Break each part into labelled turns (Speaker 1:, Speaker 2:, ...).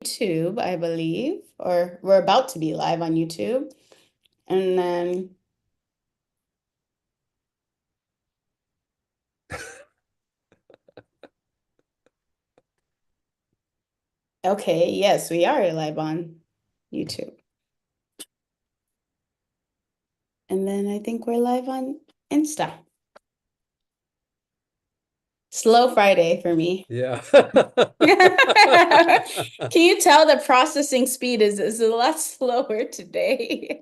Speaker 1: YouTube, I believe, or we're about to be live on YouTube. And then, okay, yes, we are live on YouTube. And then I think we're live on Insta. Slow Friday for me.
Speaker 2: Yeah.
Speaker 1: Can you tell the processing speed is a lot slower today?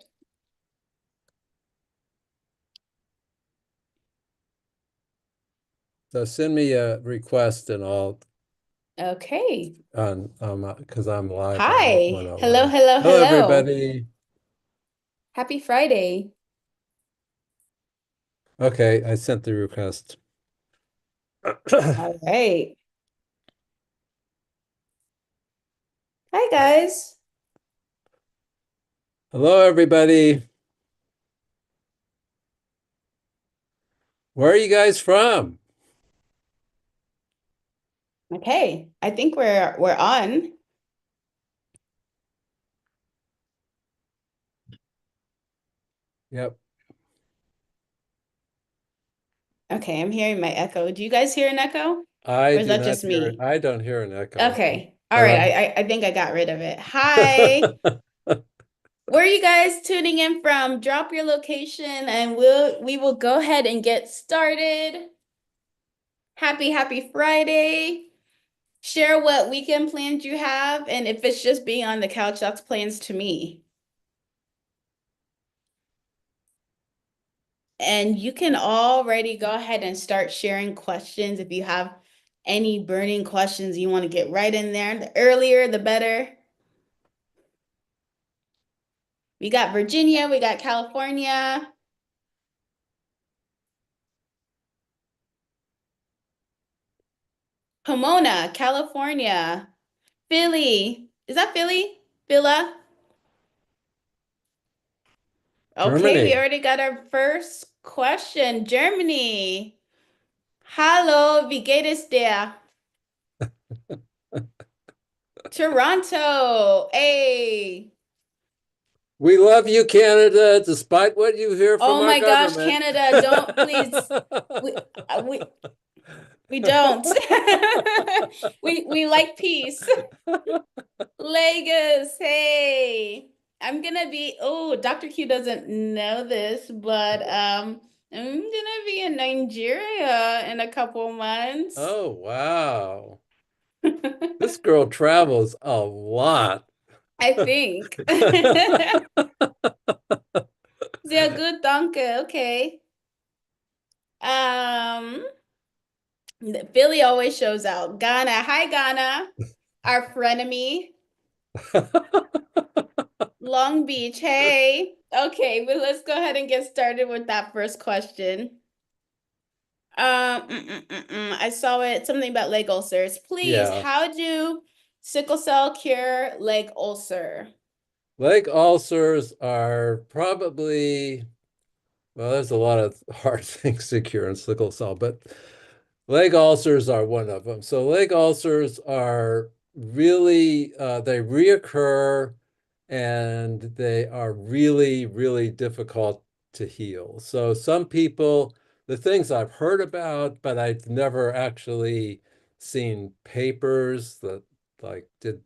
Speaker 2: So send me a request and I'll
Speaker 1: Okay.
Speaker 2: on because I'm live on
Speaker 1: Hi. Hello,
Speaker 2: 101.
Speaker 1: hello,
Speaker 2: Hello,
Speaker 1: hello.
Speaker 2: everybody.
Speaker 1: Happy Friday.
Speaker 2: Okay, I sent the request.
Speaker 1: All right. Hi, guys.
Speaker 2: Hello, everybody. Where are you guys from?
Speaker 1: Okay. I think we're on.
Speaker 2: Yep.
Speaker 1: Okay, I'm hearing my echo. Do you guys hear an echo?
Speaker 2: I
Speaker 1: Or is
Speaker 2: do
Speaker 1: that
Speaker 2: not
Speaker 1: just
Speaker 2: hear it.
Speaker 1: me?
Speaker 2: I don't hear an echo,
Speaker 1: Okay. All
Speaker 2: but
Speaker 1: right.
Speaker 2: I'm
Speaker 1: I think I got rid of it. Hi. Where are you guys tuning in from? Drop your location and we will go ahead and get started. Happy Friday. Share what weekend plans you have, and if it's just being on the couch, that's plans to me. And you can already go ahead and start sharing questions if you have any burning questions you want to get right in there. The earlier, the better. We got Virginia, we got California, Pomona, California, Philly. Is that Philly? Villa? Okay, we
Speaker 2: Germany.
Speaker 1: already got our first question. Germany. Hallo, wie geht es dir? Toronto. Hey.
Speaker 2: We love you, Canada, despite what you hear from
Speaker 1: Oh
Speaker 2: our
Speaker 1: my gosh,
Speaker 2: government.
Speaker 1: Canada, don't please. We uh, we we don't. We like peace. Lagos, hey. I'm gonna be, oh, Dr. Q doesn't know this, but I'm gonna be in Nigeria in a couple months.
Speaker 2: Oh, wow. This girl travels a lot.
Speaker 1: I think. Sehr gut, danke. Okay. Um, Philly always shows out. Ghana. Hi, Ghana. Our frenemy. Long Beach. Hey. Okay, but let's go ahead and get started with that first question. I saw it, something about leg ulcers. Please,
Speaker 2: Yeah.
Speaker 1: how do sickle cell cure leg ulcer?
Speaker 2: Leg ulcers are probably, well, there's a lot of hard things to cure in sickle cell, but leg ulcers are one of them. So leg ulcers are really, they reoccur and they are really, really difficult to heal. So some people, the things I've heard about, but I've never actually seen papers that like did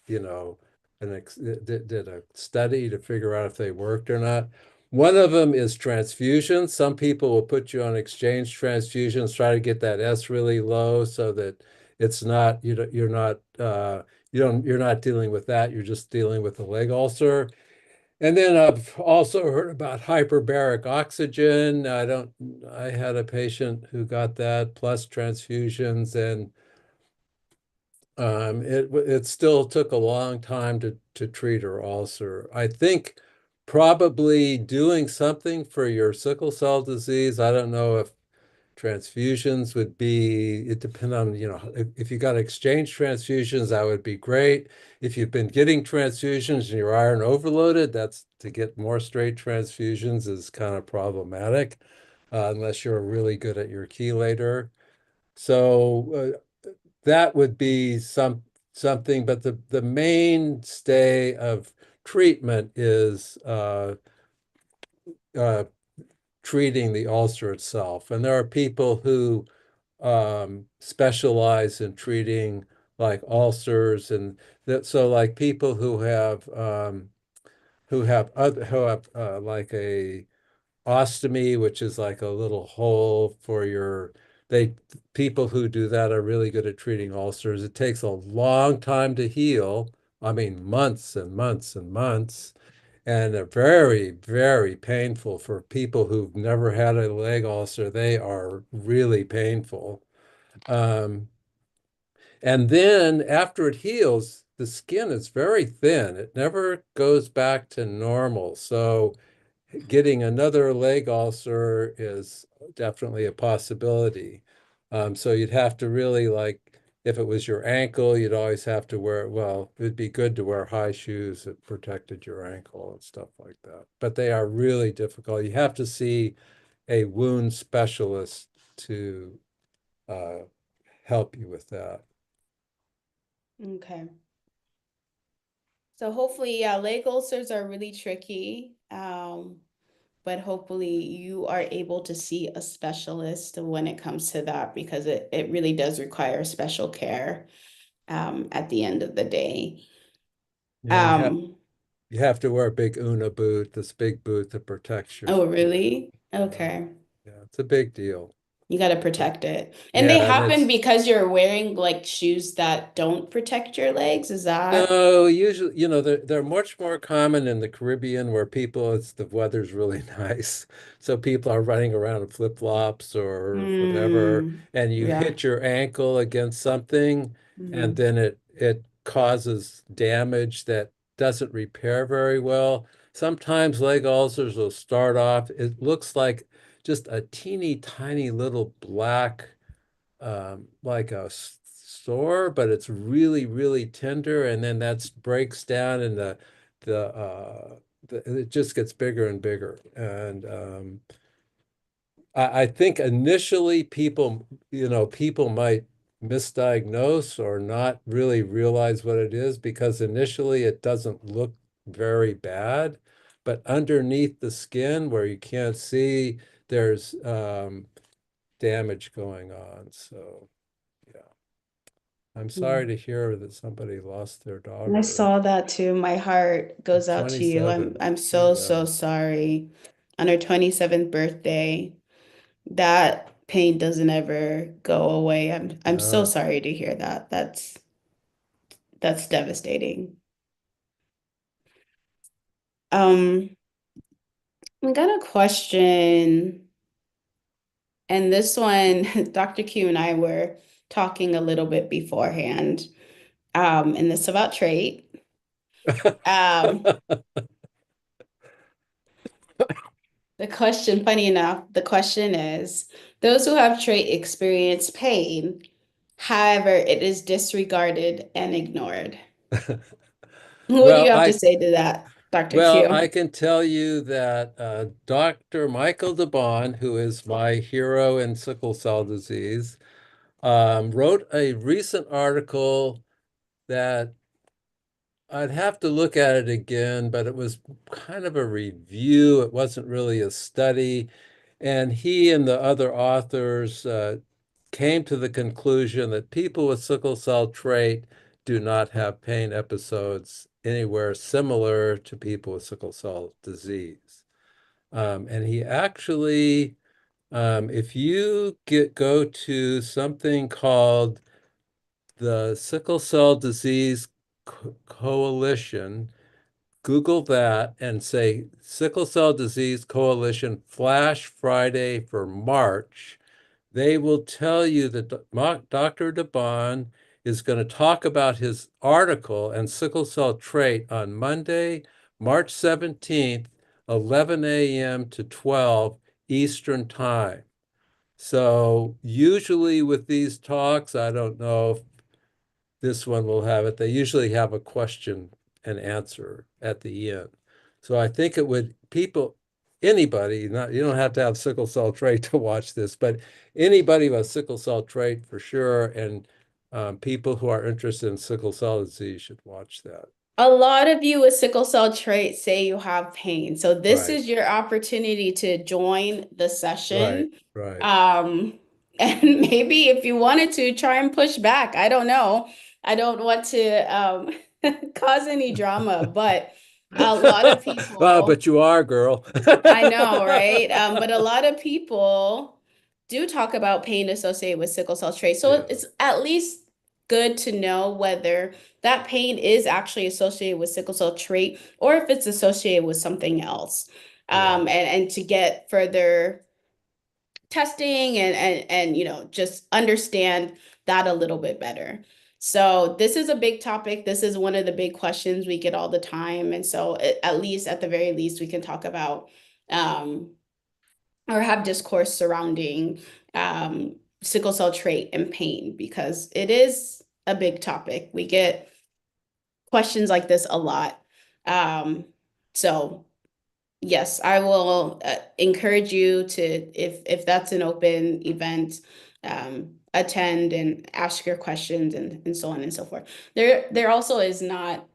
Speaker 2: you know, did a study to figure out if they worked or not. One of them is transfusions. Some people will put you on exchange transfusions, try to get that S really low so that it's not, you're not, you're not dealing with that. You're just dealing with the leg ulcer. And then I've also heard about hyperbaric oxygen. I had a patient who got that plus transfusions and it still took a long time to treat her ulcer. I think probably doing something for your sickle cell disease. I don't know if transfusions would be, it depends on, if you got exchange transfusions, that would be great. If you've been getting transfusions and you're iron overloaded, that's to get more straight transfusions is kind of problematic, unless you're really good at your chelator. So that would be something, but the mainstay of treatment is uh, treating the ulcer itself. And there are people who specialize in treating like ulcers and that. So like people who have like a ostomy, which is like a little hole for your, they people who do that are really good at treating ulcers. It takes a long time to heal. I mean, months and months and months. And they're very, very painful for people who've never had a leg ulcer. They are really painful. Um, and then after it heals, the skin is very thin. It never goes back to normal. So getting another leg ulcer is definitely a possibility. So you'd have to really like, if it was your ankle, you'd always have to wear, well, it'd be good to wear high shoes that protected your ankle and stuff like that. But they are really difficult. You have to see a wound specialist to uh, help you with that.
Speaker 1: Okay. So hopefully, yeah, leg ulcers are really tricky. But hopefully you are able to see a specialist when it comes to that because it really does require special care at the end of the day.
Speaker 2: Yeah,
Speaker 1: Um,
Speaker 2: you have to wear a big Una boot, this big boot that protects your,
Speaker 1: oh,
Speaker 2: you know,
Speaker 1: really?
Speaker 2: yeah,
Speaker 1: Okay.
Speaker 2: yeah, it's a big deal.
Speaker 1: You got to protect it. And they
Speaker 2: Yeah, and
Speaker 1: happen
Speaker 2: it's
Speaker 1: because you're wearing like shoes that don't protect your legs. Is that?
Speaker 2: no, usually, they're much more common in the Caribbean where the weather's really nice. So people are running around in flip-flops or whatever,
Speaker 1: Mm,
Speaker 2: and you
Speaker 1: yeah.
Speaker 2: hit your ankle against something, and
Speaker 1: Mm,
Speaker 2: then it causes damage that doesn't repair very well. Sometimes leg ulcers will start off, it looks like just a teeny tiny little black like a sore, but it's really, really tender, and then that breaks down, and it just gets bigger and bigger. And I think initially people might misdiagnose or not really realize what it is because initially it doesn't look very bad, but underneath the skin where you can't see, there's damage going on. So. Yeah. I'm
Speaker 1: yeah.
Speaker 2: sorry to hear that somebody lost their
Speaker 1: I
Speaker 2: daughter
Speaker 1: saw that too. My heart
Speaker 2: at
Speaker 1: goes out to you. I'm
Speaker 2: 27.
Speaker 1: I'm
Speaker 2: Too
Speaker 1: so, so
Speaker 2: young.
Speaker 1: sorry. On her 27th birthday, that pain doesn't ever go away. I'm so
Speaker 2: Yeah.
Speaker 1: sorry to hear that. That's devastating. Um, I got a question, and this one, Dr. Q and I were talking a little bit beforehand. And this about trait. Um, the question, funny enough, the question is, those who have trait experience pain. However, it is disregarded and ignored. What do you
Speaker 2: Well,
Speaker 1: have to
Speaker 2: I
Speaker 1: say to that, Dr.
Speaker 2: well,
Speaker 1: Q?
Speaker 2: I can tell you that Dr. Michael DeBon, who is my hero in sickle cell disease, wrote a recent article that I'd have to look at it again, but it was kind of a review. It wasn't really a study. And he and the other authors came to the conclusion that people with sickle cell trait do not have pain episodes anywhere similar to people with sickle cell disease. And he actually, if you go to something called the Sickle Cell Disease Coalition, Google that and say Sickle Cell Disease Coalition Flash Friday for March. They will tell you that Dr. DeBon is going to talk about his article and sickle cell trait on Monday, March 17th, 11 a.m. to 12 Eastern Time. So usually with these talks, I don't know if this one will have it. They usually have a question and answer at the end. So I think it would anybody, not you don't have to have sickle cell trait to watch this, but anybody with sickle cell trait for sure, and People who are interested in sickle cell disease should watch that.
Speaker 1: A lot of you with sickle cell trait say you have pain. So this
Speaker 2: Right,
Speaker 1: is your opportunity to join the
Speaker 2: right,
Speaker 1: session.
Speaker 2: right.
Speaker 1: Um, and maybe if you wanted to try and push back. I don't know. I don't want to cause any drama, but a lot of
Speaker 2: Well,
Speaker 1: people
Speaker 2: but you are, girl.
Speaker 1: I know, right? But a lot of people do talk about pain associated with sickle cell trait. So
Speaker 2: Yeah,
Speaker 1: it's at least good to know whether that pain is actually associated with sickle cell trait or if it's associated with something else.
Speaker 2: yeah,
Speaker 1: And to get further testing and just understand that a little bit better. So this is a big topic. This is one of the big questions we get all the time. And so at least at the very least we can talk about um, or have discourse surrounding sickle cell trait and pain because it is a big topic. We get questions like this a lot. Um, so yes, I will encourage you to, if that's an open event, attend and ask your questions and so on and so forth. There also is not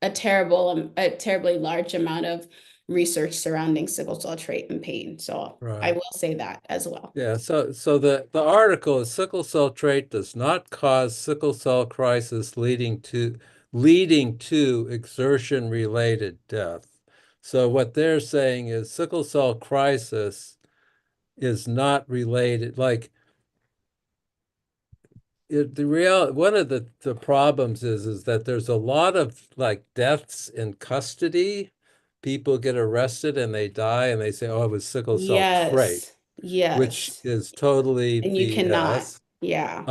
Speaker 1: a terribly large amount of research surrounding sickle cell trait and pain. So I
Speaker 2: right.
Speaker 1: will say that as well.
Speaker 2: Yeah, so the article is sickle cell trait does not cause sickle cell crisis leading to exertion related death. So what they're saying is sickle cell crisis is not related. Like one of the problems is that there's a lot of like deaths in custody. People get arrested and they die and they say, oh, it was sickle cell trait,
Speaker 1: Yes,
Speaker 2: which
Speaker 1: yes.
Speaker 2: is totally
Speaker 1: And you cannot.
Speaker 2: BS.
Speaker 1: Yeah.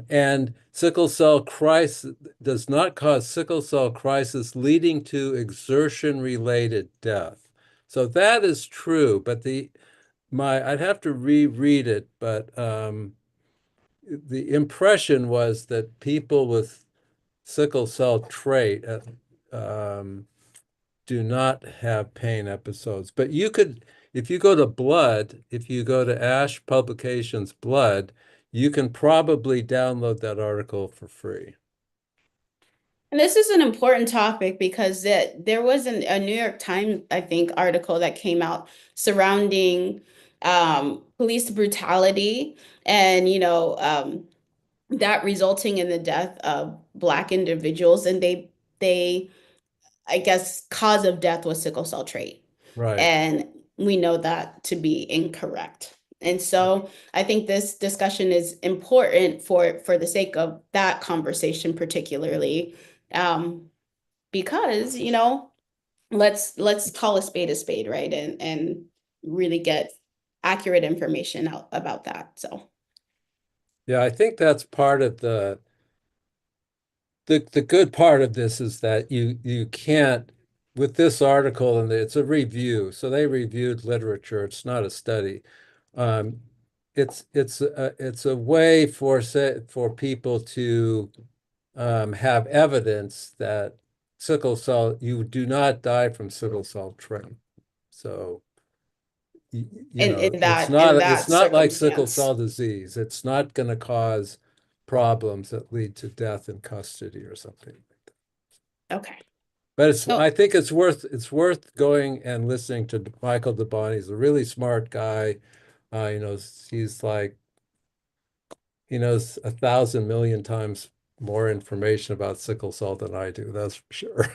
Speaker 2: And sickle cell crisis does not cause sickle cell crisis leading to exertion-related death. So that is true, but I'd have to reread it, but the impression was that people with sickle cell trait um, do not have pain episodes. But you could, if you go to Blood, if you go to Ash Publications Blood, you can probably download that article for free.
Speaker 1: And this is an important topic because there was a New York Times, I think, article that came out surrounding police brutality and, that resulting in the death of Black individuals. And they, I guess, cause of death was sickle cell trait.
Speaker 2: Right.
Speaker 1: And we know that to be incorrect. And so I think this discussion is important for the sake of that conversation, particularly. Um, because let's call a spade, right, and really get accurate information out about that. So
Speaker 2: Yeah, I think that's part of the good part of this is that you can't with this article and it's a review, so they reviewed literature. It's not a study. Um, it's a way for people to have evidence that you do not die from sickle cell trait. So
Speaker 1: in
Speaker 2: it's
Speaker 1: that
Speaker 2: not like sickle
Speaker 1: circumstance.
Speaker 2: cell disease. It's not going to cause problems that lead to death in custody or something.
Speaker 1: Okay.
Speaker 2: But
Speaker 1: So
Speaker 2: I think it's worth going and listening to Michael DeBoni. He's a really smart guy. He's like he knows 1,000 million times more information about sickle cell than I do. That's for sure.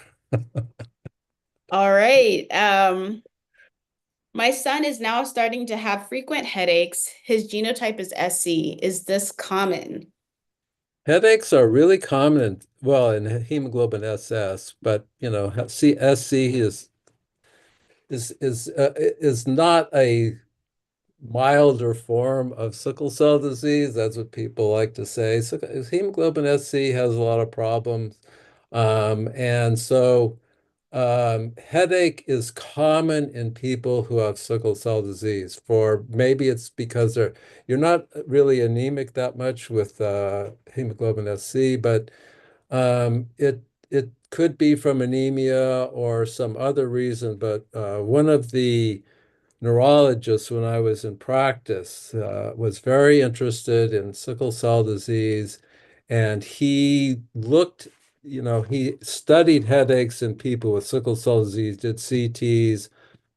Speaker 1: all right. My son is now starting to have frequent headaches. His genotype is SC. Is this common?
Speaker 2: Headaches are really common in hemoglobin SS, but SC is not a milder form of sickle cell disease. That's what people like to say. So hemoglobin SC has a lot of problems. And so headache is common in people who have sickle cell disease. For maybe it's because you're not really anemic that much with hemoglobin SC, but it could be from anemia or some other reason. But one of the neurologist when I was in practice was very interested in sickle cell disease And he looked, he studied headaches in people with sickle cell disease, did CTs.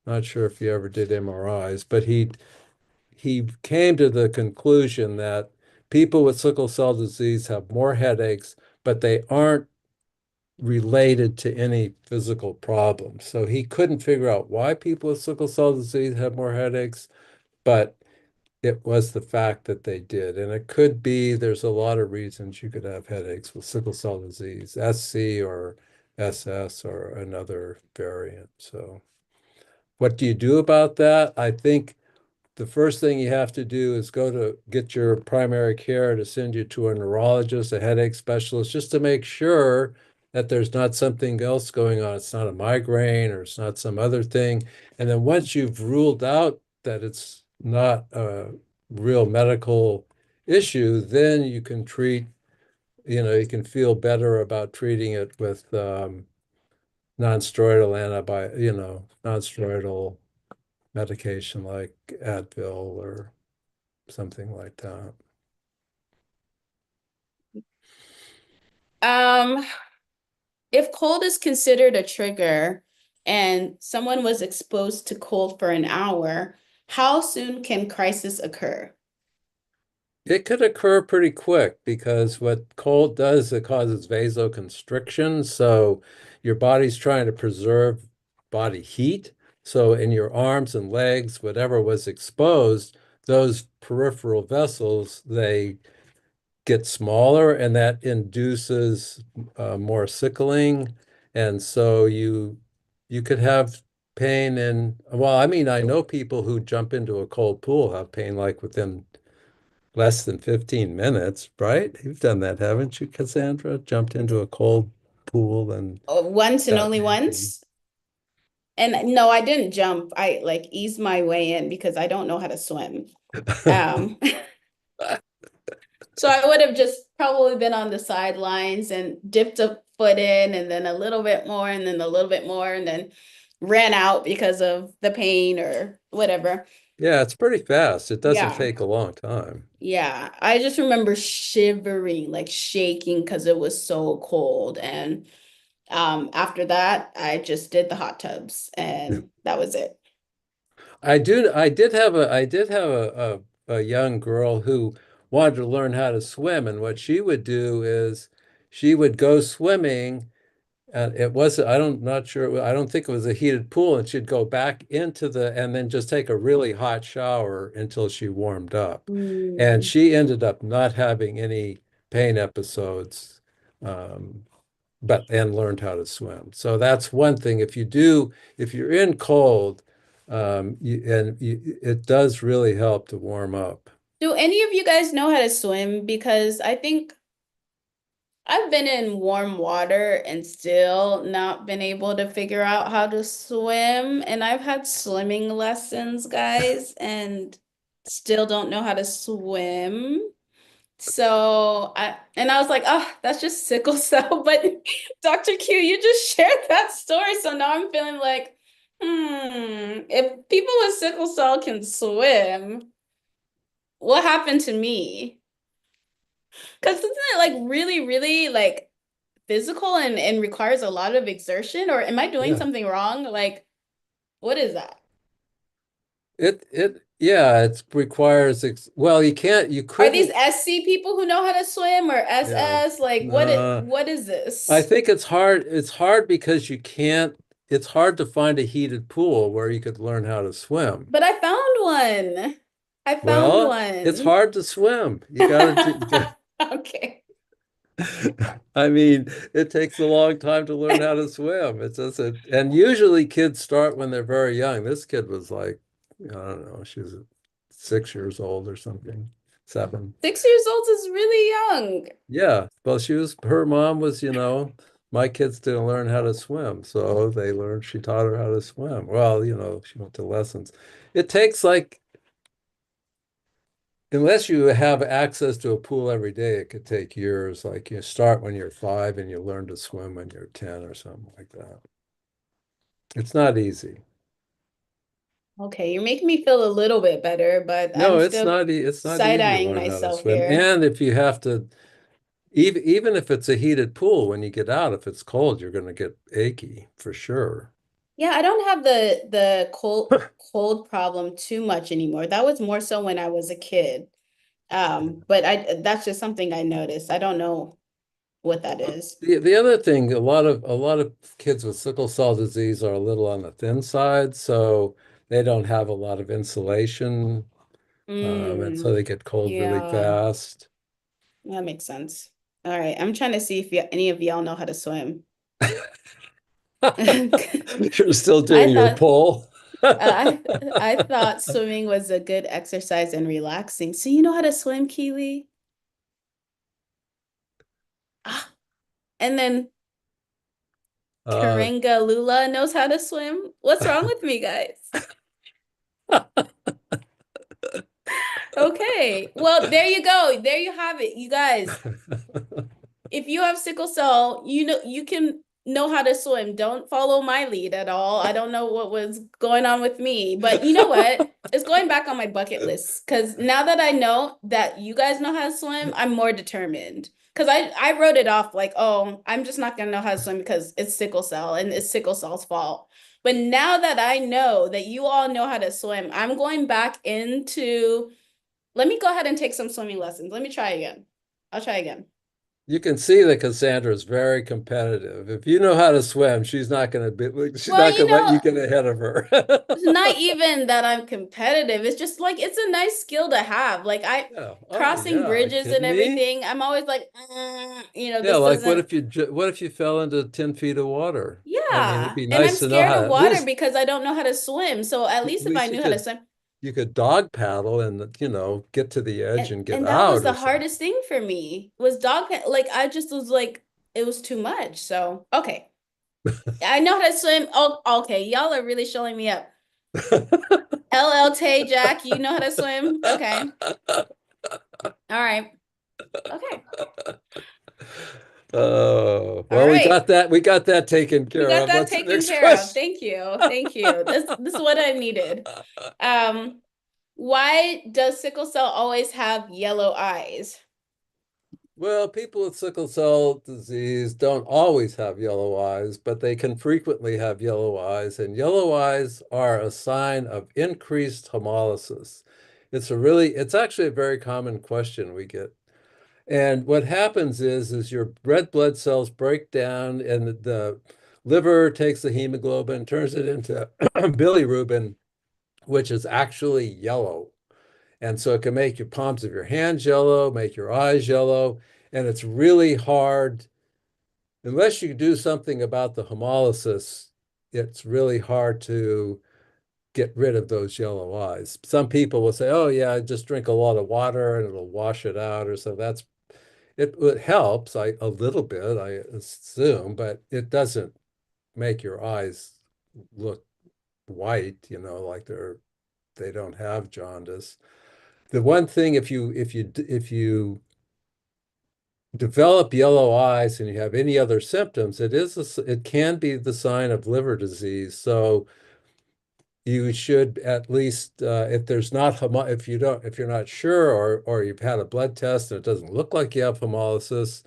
Speaker 2: Not sure if he ever did MRIs, but he came to the conclusion that people with sickle cell disease have more headaches, but they aren't related to any physical problems. So he couldn't figure out why people with sickle cell disease have more headaches, but it was the fact that they did. And it could be there's a lot of reasons you could have headaches with sickle cell disease, SC or SS or another variant. So, what do you do about that? I think the first thing you have to do is go to get your primary care to send you to a neurologist, a headache specialist, just to make sure that there's not something else going on. It's not a migraine or it's not some other thing. And then once you've ruled out that it's not a real medical issue, then you can treat, you can feel better about treating it with non-steroidal non-steroidal medication like Advil or something like that.
Speaker 1: Um, if cold is considered a trigger and someone was exposed to cold for an hour, how soon can crisis occur?
Speaker 2: It could occur pretty quick because what cold does, it causes vasoconstriction. So your body's trying to preserve body heat. So in your arms and legs, whatever was exposed, those peripheral vessels, they get smaller and that induces more sickling. And so you could have pain well, I mean, I know people who jump into a cold pool have pain like within less than 15 minutes, right? You've done that, haven't you, Cassandra? Jumped into a cold pool and
Speaker 1: Once and
Speaker 2: got
Speaker 1: only
Speaker 2: pain.
Speaker 1: once? And no, I didn't jump. I like eased my way in because I don't know how to swim. Um, so I would have just probably been on the sidelines and dipped a foot in and then a little bit more and then a little bit more and then ran out because of the pain or whatever.
Speaker 2: Yeah, it's pretty fast. It doesn't
Speaker 1: Yeah.
Speaker 2: take a long time.
Speaker 1: Yeah. I just remember shivering, like shaking because it was so cold. And after that, I just did the hot tubs and that was it.
Speaker 2: I did have a young girl who wanted to learn how to swim, and what she would do is she would go swimming, and it wasn't, not sure, I don't think it was a heated pool, and she'd go back and then just take a really hot shower until she warmed up. And
Speaker 1: Mm.
Speaker 2: she ended up not having any pain episodes. Um, and learned how to swim. So that's one thing. If you're in cold, it does really help to warm up.
Speaker 1: Do any of you guys know how to swim? Because I think I've been in warm water and still not been able to figure out how to swim. And I've had swimming lessons, guys, and still don't know how to swim. I was like, oh, that's just sickle cell. But Dr. Q, you just shared that story. So now I'm feeling like, if people with sickle cell can swim, what happened to me? Because isn't it like really, really like physical and requires a lot of exertion? Or am I doing
Speaker 2: Yeah.
Speaker 1: something wrong? Like, what is that?
Speaker 2: Yeah, it requires, well, you
Speaker 1: Are these
Speaker 2: couldn't,
Speaker 1: SC people who know how to swim or
Speaker 2: yeah.
Speaker 1: SS? Like,
Speaker 2: No,
Speaker 1: what is
Speaker 2: I
Speaker 1: this?
Speaker 2: think it's hard because it's hard to find a heated pool where you could learn how to swim.
Speaker 1: But I found one. I found
Speaker 2: Well, it's
Speaker 1: one.
Speaker 2: hard to swim. You gotta do,
Speaker 1: Okay.
Speaker 2: I mean, it takes a long time to learn how to swim. And usually kids start when they're very young. This kid was like, I don't know, she was 6 years old or something, 7.
Speaker 1: 6 years old is really young.
Speaker 2: Yeah, well, her mom was, my kids didn't learn how to swim. So she taught her how to swim. Well, she went to lessons. It takes like, unless you have access to a pool every day, it could take years. Like you start when you're 5 and you learn to swim when you're 10 or something like that. It's not easy.
Speaker 1: Okay, you're making me feel a little bit better, but
Speaker 2: No,
Speaker 1: I'm still
Speaker 2: it's not easy to
Speaker 1: side-eyeing
Speaker 2: learn how to
Speaker 1: myself
Speaker 2: swim.
Speaker 1: here.
Speaker 2: And if you have to, even if it's a heated pool, when you get out, if it's cold, you're going to get achy for sure.
Speaker 1: Yeah, I don't have the cold problem too much anymore. That was more so when I was a kid. But I that's just something I noticed. I don't know what that is.
Speaker 2: The other thing, a lot of kids with sickle cell disease are a little on the thin side, so they don't have a lot of insulation, and so
Speaker 1: Mm,
Speaker 2: they get cold really
Speaker 1: yeah,
Speaker 2: fast.
Speaker 1: that makes sense. All right, I'm trying to see if any of y'all know how to swim.
Speaker 2: You're still
Speaker 1: I
Speaker 2: doing your
Speaker 1: thought
Speaker 2: pull.
Speaker 1: I thought swimming was a good exercise and relaxing. So you know how to swim, Keely? Ah, and then
Speaker 2: Uh,
Speaker 1: Karinga Lula knows how to swim. What's wrong with me, guys? Okay. Well, there you go. There you have it, you guys. If you have sickle cell, you know you can know how to swim. Don't follow my lead at all. I don't know what was going on with me, but you know what? It's going back on my bucket list because now that I know that you guys know how to swim, I'm more determined. Because I wrote it off like, oh, I'm just not gonna know how to swim because it's sickle cell and it's sickle cell's fault. But now that I know that you all know how to swim, I'm going back into, let me go ahead and take some swimming lessons. Let me try again. I'll try again.
Speaker 2: you can see that Cassandra is very competitive. If you know how to swim, she's
Speaker 1: Well,
Speaker 2: not
Speaker 1: you
Speaker 2: going to let you
Speaker 1: know,
Speaker 2: get ahead of her.
Speaker 1: it's not even that I'm competitive. It's just like it's a nice skill to have. Like I
Speaker 2: Yeah. Oh
Speaker 1: crossing
Speaker 2: yeah. Are you
Speaker 1: bridges and
Speaker 2: kidding me?
Speaker 1: everything, I'm always like,
Speaker 2: Yeah,
Speaker 1: this
Speaker 2: like
Speaker 1: doesn't.
Speaker 2: what if you fell into 10 feet of water? I mean, it'd
Speaker 1: Yeah.
Speaker 2: be
Speaker 1: And I'm
Speaker 2: nice to know
Speaker 1: scared
Speaker 2: how
Speaker 1: of
Speaker 2: to
Speaker 1: water because I don't know how to swim. So at
Speaker 2: at
Speaker 1: least if I
Speaker 2: least
Speaker 1: knew how to swim,
Speaker 2: you could dog paddle and get to the edge and get
Speaker 1: and that was
Speaker 2: out
Speaker 1: the
Speaker 2: or something.
Speaker 1: hardest thing for me was like I just was like it was too much. So, okay. I know how to swim. Oh, okay. Y'all are really showing me up. LL Tay Jack, you know how to swim? Okay. All right. Okay.
Speaker 2: Oh,
Speaker 1: All
Speaker 2: well,
Speaker 1: right.
Speaker 2: we got that taken
Speaker 1: We
Speaker 2: care
Speaker 1: got
Speaker 2: of.
Speaker 1: that
Speaker 2: What's the
Speaker 1: taken
Speaker 2: next
Speaker 1: care of.
Speaker 2: question?
Speaker 1: Thank you. Thank you. This is what I needed. Um, why does sickle cell always have yellow eyes?
Speaker 2: Well, people with sickle cell disease don't always have yellow eyes, but they can frequently have yellow eyes, and yellow eyes are a sign of increased hemolysis. It's actually a very common question we get. And what happens is your red blood cells break down, and the liver takes the hemoglobin, turns it into bilirubin, which is actually yellow. And so it can make your palms of your hands yellow, make your eyes yellow, and it's really hard unless you do something about the hemolysis. It's really hard to get rid of those yellow eyes. Some people will say, "Oh yeah, just drink a lot of water and it'll wash it out," or so. It helps a little bit, I assume, but it doesn't make your eyes look white, like they don't have jaundice. The one thing, if you develop yellow eyes and you have any other symptoms, it can be the sign of liver disease. So you should at least, if there's not if you're not sure, or you've had a blood test and it doesn't look like you have hemolysis,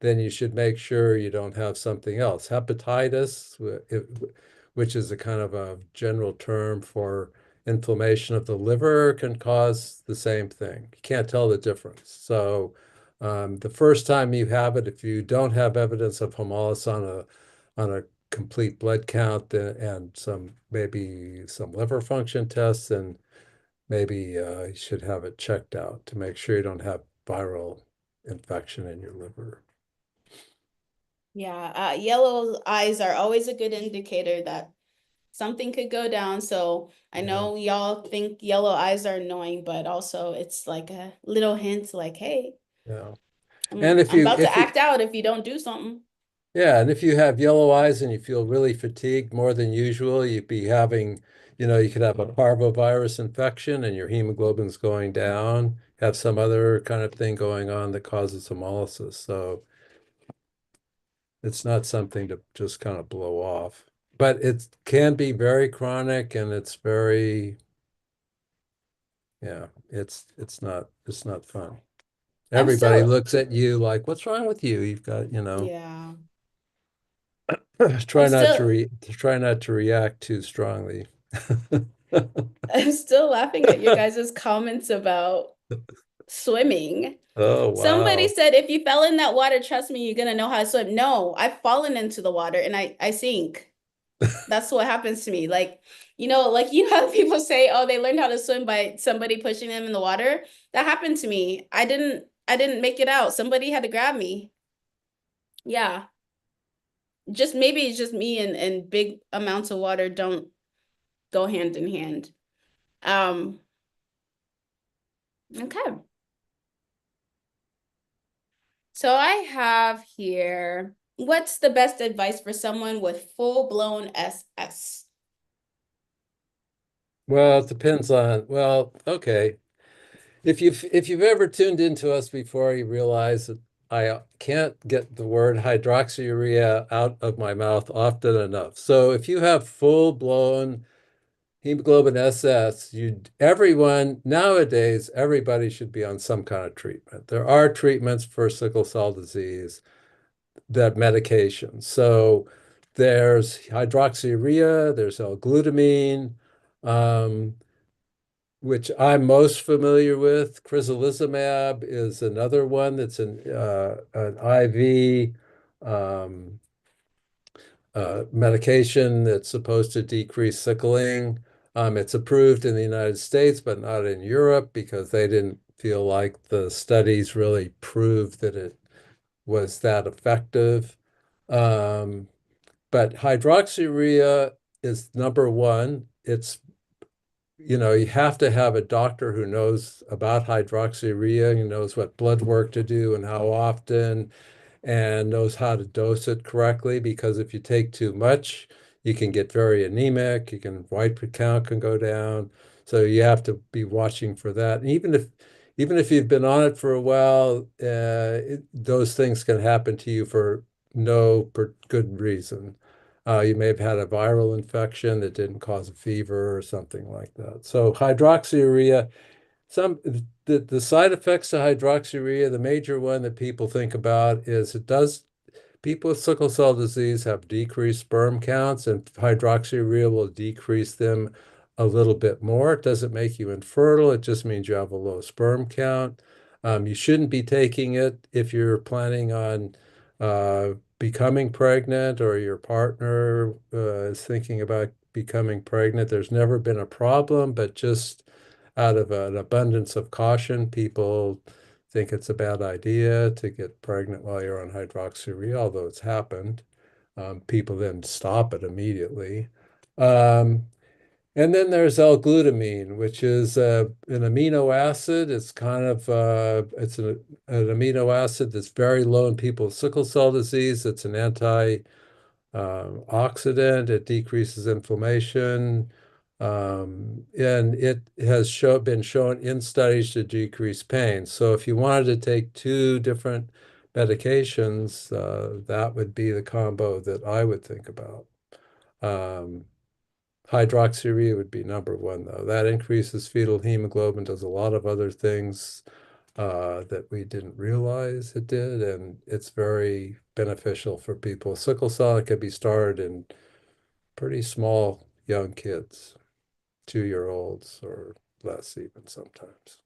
Speaker 2: then you should make sure you don't have something else. Hepatitis, which is a kind of a general term for inflammation of the liver, can cause the same thing. You can't tell the difference. So the first time you have it, if you don't have evidence of hemolysis on a complete blood count, and maybe some liver function tests, then maybe you should have it checked out to make sure you don't have viral infection in your liver.
Speaker 1: Yeah, yellow eyes are always a good indicator that something could go down. So I
Speaker 2: Yeah.
Speaker 1: know y'all think yellow eyes are annoying, but also it's like a little hint like, hey,
Speaker 2: Yeah. And
Speaker 1: I'm about to act out if you don't do something.
Speaker 2: if you have yellow eyes and you feel really fatigued more than usual, you'd be having, you could have a parvovirus infection and your hemoglobin's going down, have some other kind of thing going on that causes hemolysis. So it's not something to just kind of blow off. But it can be very chronic, and it's very, yeah, it's not fun.
Speaker 1: I'm
Speaker 2: Everybody
Speaker 1: still,
Speaker 2: looks at you like, what's wrong with you? You've got,
Speaker 1: yeah, I'm
Speaker 2: try not to
Speaker 1: still,
Speaker 2: re try not to react too strongly.
Speaker 1: I'm still laughing at your guys' comments about swimming.
Speaker 2: Oh,
Speaker 1: Somebody
Speaker 2: wow.
Speaker 1: said if you fell in that water, trust me, you're gonna know how to swim. No, I've fallen into the water and I sink. That's what happens to me. Like how people say, oh, they learned how to swim by somebody pushing them in the water. That happened to me. I didn't make it out. Somebody had to grab me. Yeah. Just maybe it's just me and big amounts of water don't go hand in hand. Um, okay. So I have here, what's the best advice for someone with full-blown SS?
Speaker 2: Well, it depends on, well, okay. If you've ever tuned into us before, you realize that I can't get the word hydroxyurea out of my mouth often enough. So if you have full-blown hemoglobin SS, everyone nowadays, everybody should be on some kind of treatment. There are treatments for sickle cell disease, that medication. So there's hydroxyurea, there's L-glutamine, um, which I'm most familiar with. Crizolizumab is another one that's an IV um, medication that's supposed to decrease sickling. It's approved in the United States, but not in Europe because they didn't feel like the studies really proved that it was that effective. Um, but hydroxyurea is number one. You have to have a doctor who knows about hydroxyurea, who knows what blood work to do and how often, and knows how to dose it correctly. Because if you take too much, you can get very anemic. White count can go down. So you have to be watching for that. And even if you've been on it for a while, those things can happen to you for no good reason. You may have had a viral infection that didn't cause a fever or something like that. So hydroxyurea, some the side effects of hydroxyurea, the major one that people think about is people with sickle cell disease have decreased sperm counts, and hydroxyurea will decrease them a little bit more. It doesn't make you infertile. It just means you have a low sperm count. You shouldn't be taking it if you're planning on becoming pregnant or your partner is thinking about becoming pregnant. There's never been a problem, but just out of an abundance of caution, people think it's a bad idea to get pregnant while you're on hydroxyurea, although it's happened. People then stop it immediately. Um, and then there's L-glutamine, which is an amino acid. It's an amino acid that's very low in people with sickle cell disease. It's an oxidant. It decreases inflammation. And it has been shown in studies to decrease pain. So if you wanted to take two different medications, that would be the combo that I would think about. Um, Hydroxyurea would be number one, though. That increases fetal hemoglobin, does a lot of other things that we didn't realize it did, and it's very beneficial for people. Sickle cell, it can be started in pretty small young kids, 2-year-olds or less even sometimes.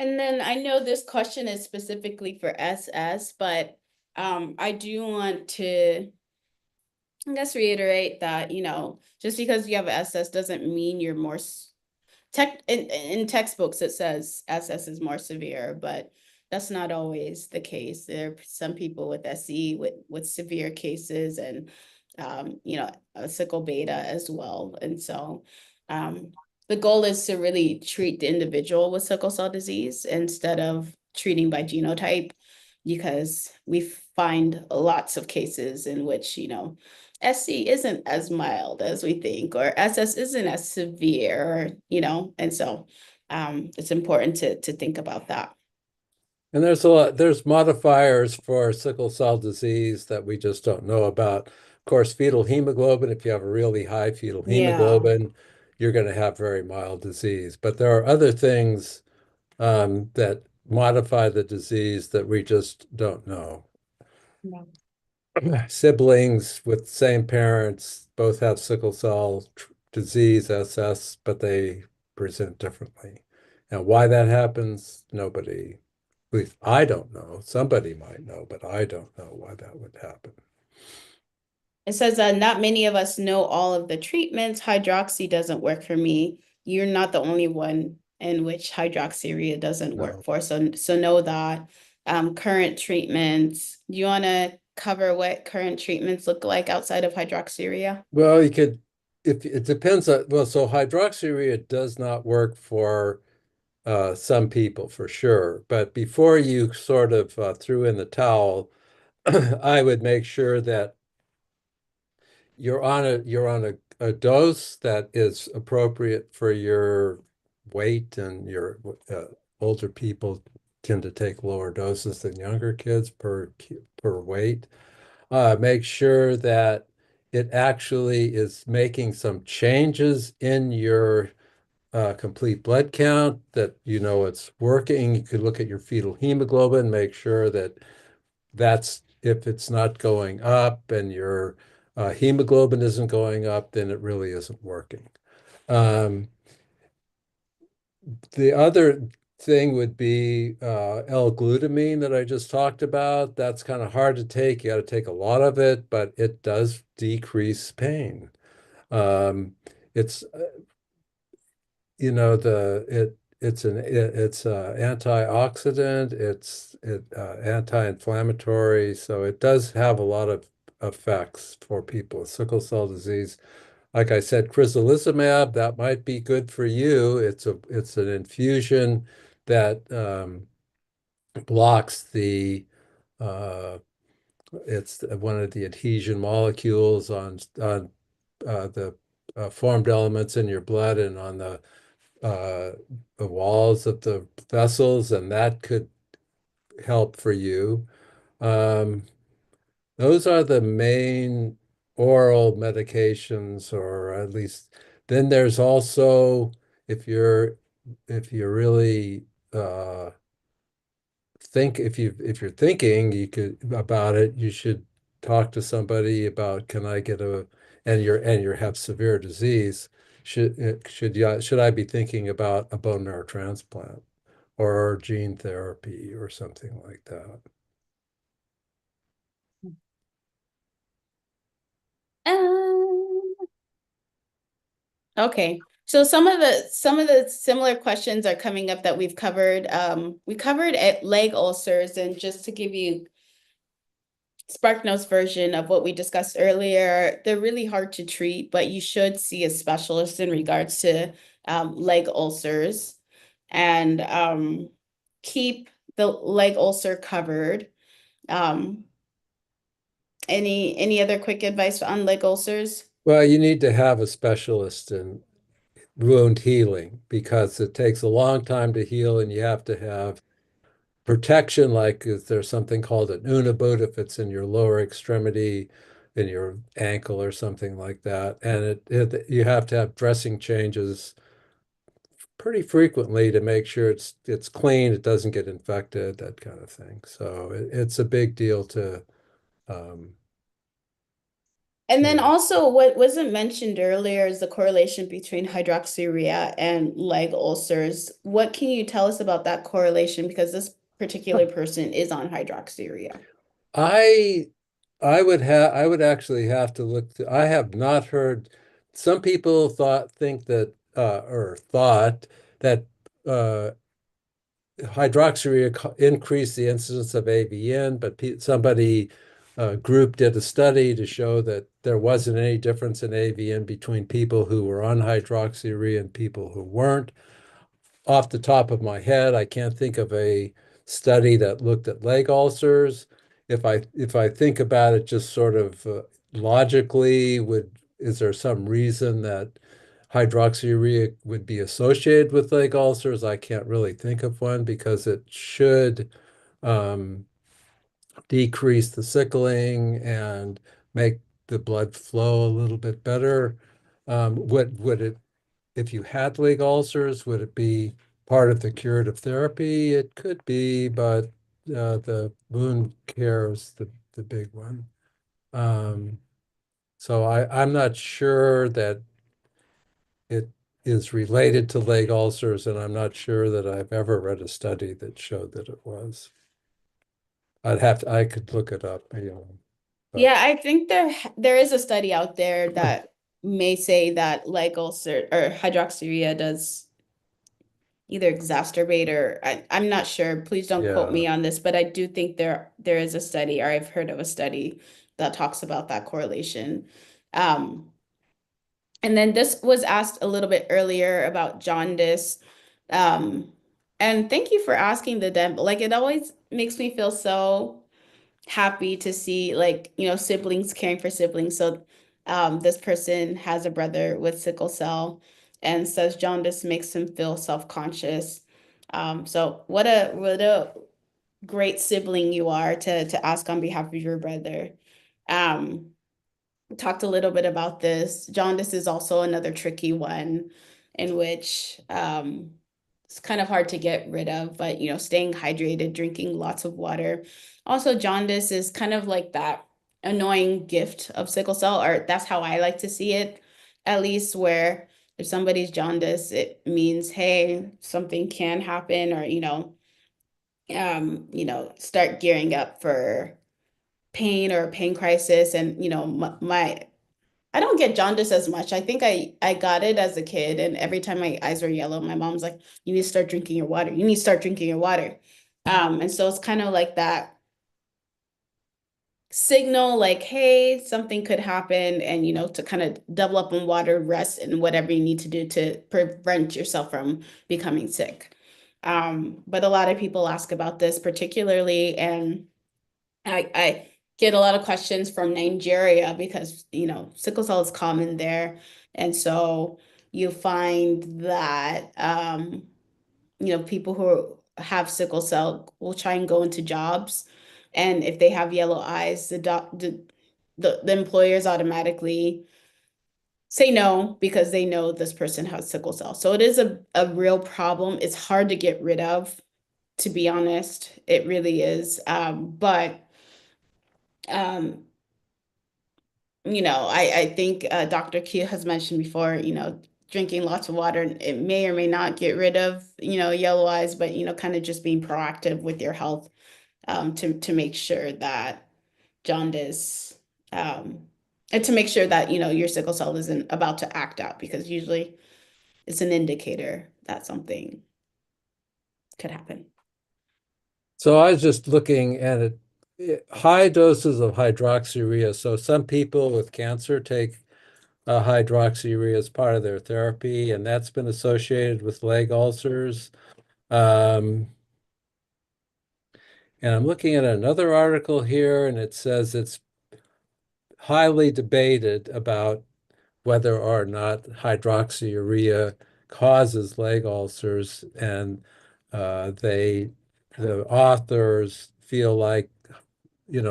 Speaker 1: And then I know this question is specifically for SS, but I do want to, I guess, reiterate that, just because you have SS doesn't mean you're more in textbooks it says SS is more severe, but that's not always the case. There are some people with SE with severe cases and a sickle beta as well. And so the goal is to really treat the individual with sickle cell disease instead of treating by genotype, because we find lots of cases in which, SC isn't as mild as we think, or SS isn't as severe, and so it's important to think about that.
Speaker 2: And there's modifiers for sickle cell disease that we just don't know about. Of course, fetal hemoglobin, if you have a really high fetal
Speaker 1: Yeah.
Speaker 2: hemoglobin, you're going to have very mild disease. But there are other things that modify the disease that we just don't know.
Speaker 1: Yeah.
Speaker 2: Siblings with same parents both have sickle cell disease, SS, but they present differently. And why that happens, nobody, at least I don't know. Somebody might know, but I don't know why that would happen.
Speaker 1: It says that not many of us know all of the treatments. Hydroxy doesn't work for me. You're not the only one in which hydroxyurea doesn't work
Speaker 2: No.
Speaker 1: for. So know that. Current treatments. Do you want to cover what current treatments look like outside of hydroxyurea?
Speaker 2: Well, you could, if it depends on, well, so hydroxyurea does not work for some people for sure. But before you sort of threw in the towel, I would make sure that you're on a dose that is appropriate for your weight and your older people tend to take lower doses than younger kids per weight. Make sure that it actually is making some changes in your complete blood count, that you know it's working. You could look at your fetal hemoglobin, make sure that that's if it's not going up and your hemoglobin isn't going up, then it really isn't working. Um, the other thing would be L-glutamine that I just talked about. That's kind of hard to take. You got to take a lot of it, but it does decrease pain. Um, it's it's antioxidant, it's anti-inflammatory, so it does have a lot of effects for people with sickle cell disease. Like I said, crizolizumab, that might be good for you. It's an infusion that blocks the uh, it's one of the adhesion molecules on the formed elements in your blood and on uh, the walls of the vessels, and that could help for you. Um, those are the main oral medications, or at least then there's also if you're if you're really if you're thinking you could about it, you should talk to somebody about can I get a and you have severe disease, should I be thinking about a bone marrow transplant or gene therapy or something like that?
Speaker 1: Um, okay. So some of the similar questions are coming up that we've covered. We covered at leg ulcers, and just to give you SparkNote's version of what we discussed earlier, they're really hard to treat, but you should see a specialist in regards to leg ulcers and keep the leg ulcer covered. Um, any other quick advice on leg ulcers?
Speaker 2: Well, you need to have a specialist in wound healing because it takes a long time to heal and you have to have protection, like if there's something called an boot if it's in your lower extremity, in your ankle or something like that. And you have to have dressing changes pretty frequently to make sure it's clean, it doesn't get infected, that kind of thing. So it's a big deal um,
Speaker 1: And then
Speaker 2: to
Speaker 1: also what wasn't mentioned earlier is the correlation between hydroxyurea and leg ulcers. What can you tell us about that correlation? Because this particular person is on hydroxyurea.
Speaker 2: I I would actually have to I have not heard some people think that or thought that uh hydroxyurea increased the incidence of AVN, but somebody group did a study to show that there wasn't any difference in AVN between people who were on hydroxyurea and people who weren't. Off the top of my head, I can't think of a study that looked at leg ulcers. If I think about it just sort of logically, would is there some reason that hydroxyurea would be associated with leg ulcers? I can't really think of one because it should um, decrease the sickling and make the blood flow a little bit better. Would it if you had leg ulcers, would it be part of the curative therapy? It could be, but the wound care is the big one. Um, so I'm not sure that it is related to leg ulcers, and I'm not sure that I've ever read a study that showed that it was. I could look it up, but
Speaker 1: Yeah, I think there is a study out there that may say that leg ulcer or hydroxyurea does either exacerbate or I'm not sure. Please don't quote
Speaker 2: yeah.
Speaker 1: me on this, but I do think there is a study or I've heard of a study that talks about that correlation. Um, and then this was asked a little bit earlier about jaundice. Um, and thank you for asking the dem like it always makes me feel so happy to see like, siblings caring for siblings. So this person has a brother with sickle cell and says jaundice makes him feel self-conscious. So what a great sibling you are to ask on behalf of your brother. Um, talked a little bit about this. Jaundice is also another tricky one in which it's kind of hard to get rid of, but staying hydrated, drinking lots of water. Also, jaundice is kind of like that annoying gift of sickle cell, or that's how I like to see it, at least where if somebody's jaundice, it means, hey, something can happen, or start gearing up for pain or pain crisis. And my I don't get jaundice as much. I think I got it as a kid, and every time my eyes were yellow, my mom's like, "You need to start drinking your water. You need to start drinking your water." And so it's kind of like that signal, like, "Hey, something could happen," and to kind of double up on water, rest, and whatever you need to do to prevent yourself from becoming sick. But a lot of people ask about this particularly, and I get a lot of questions from Nigeria because, sickle cell is common there. And so you find that, people who have sickle cell will try and go into jobs. And if they have yellow eyes, the employers automatically say no because they know this person has sickle cell. So it is a real problem. It's hard to get rid of, to be honest. It really is. But um, I think Dr. Q has mentioned before, drinking lots of water, it may or may not get rid of, yellow eyes, but, kind of just being proactive with your health to make sure that jaundice, um, and to make sure that, your sickle cell isn't about to act out because usually it's an indicator that something could happen.
Speaker 2: So I was just looking at it, high doses of hydroxyurea. So some people with cancer take hydroxyurea as part of their therapy, and that's been associated with leg ulcers. Um, and I'm looking at another article here, and it says it's highly debated about whether or not hydroxyurea causes leg ulcers, and the authors feel like,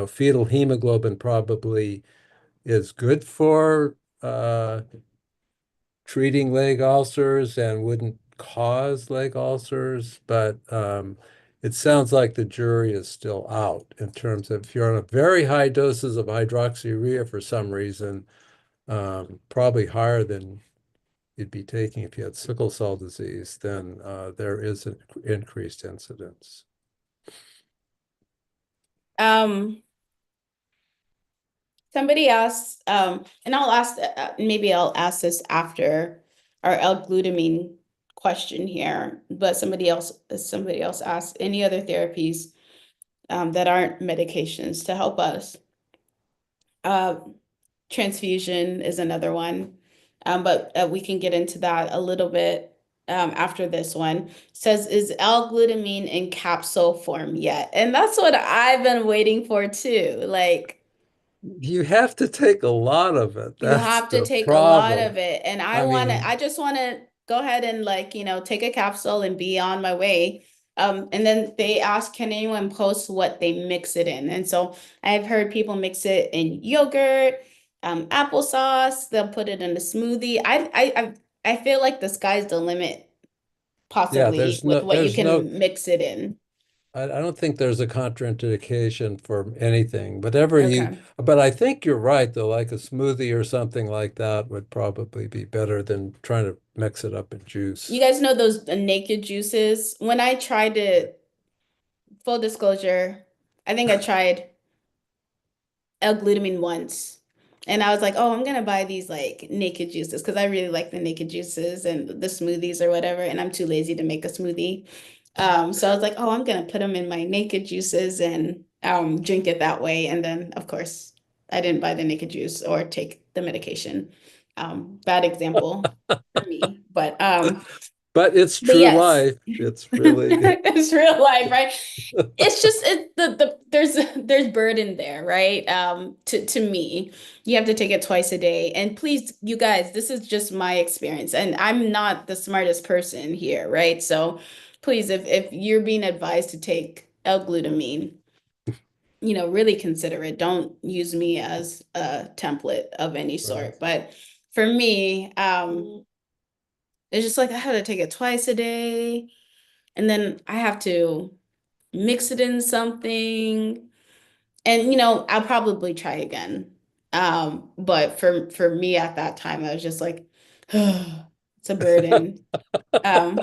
Speaker 2: fetal hemoglobin probably is good for treating leg ulcers and wouldn't cause leg ulcers, but it sounds like the jury is still out in terms of if you're on a very high doses of hydroxyurea for some reason, probably higher than you'd be taking if you had sickle cell disease, then there is an increased incidence.
Speaker 1: Um, Somebody asked, and maybe I'll ask this after our L-glutamine question here, but somebody else asked any other therapies that aren't medications to help us. Uh, Transfusion is another one, but we can get into that a little bit after this one. Says, is L-glutamine in capsule form yet? And that's what I've been waiting for too. Like,
Speaker 2: You have to take a lot of it.
Speaker 1: you
Speaker 2: That's
Speaker 1: have to
Speaker 2: the
Speaker 1: take a lot
Speaker 2: problem.
Speaker 1: of it. And
Speaker 2: I
Speaker 1: I
Speaker 2: mean,
Speaker 1: just want to go ahead and like, take a capsule and be on my way. And then they ask, can anyone post what they mix it in? And so I've heard people mix it in yogurt, applesauce, they'll put it in a smoothie. I feel like the sky's the limit
Speaker 2: Yeah,
Speaker 1: possibly with what you
Speaker 2: there's no,
Speaker 1: can mix it in.
Speaker 2: I don't think there's a contraindication for anything, whatever you,
Speaker 1: Okay.
Speaker 2: but I think you're right though, like a smoothie or something like that would probably be better than trying to mix it up in
Speaker 1: You
Speaker 2: juice.
Speaker 1: guys know those naked juices? When I tried it, full disclosure, I think I tried L-glutamine once. And I was like, oh, I'm gonna buy these like naked juices because I really like the naked juices and the smoothies or whatever, and I'm too lazy to make a smoothie. So I was like, oh, I'm gonna put them in my naked juices and drink it that way. And then, of course, I didn't buy the naked juice or take the medication. Bad example for me,
Speaker 2: But it's
Speaker 1: but
Speaker 2: true
Speaker 1: yes,
Speaker 2: life. It's really,
Speaker 1: it's real life, right? It's just the there's burden there, right? To me, you have to take it twice a day. And please, you guys, this is just my experience, and I'm not the smartest person here, right? So please, if you're being advised to take L-glutamine, really consider it. Don't use me as a template of any
Speaker 2: right.
Speaker 1: sort. But for me, it's just like I have to take it twice a day, and then I have to mix it in something. And I'll probably try again. But for me at that time, I was just like, it's a burden. Um,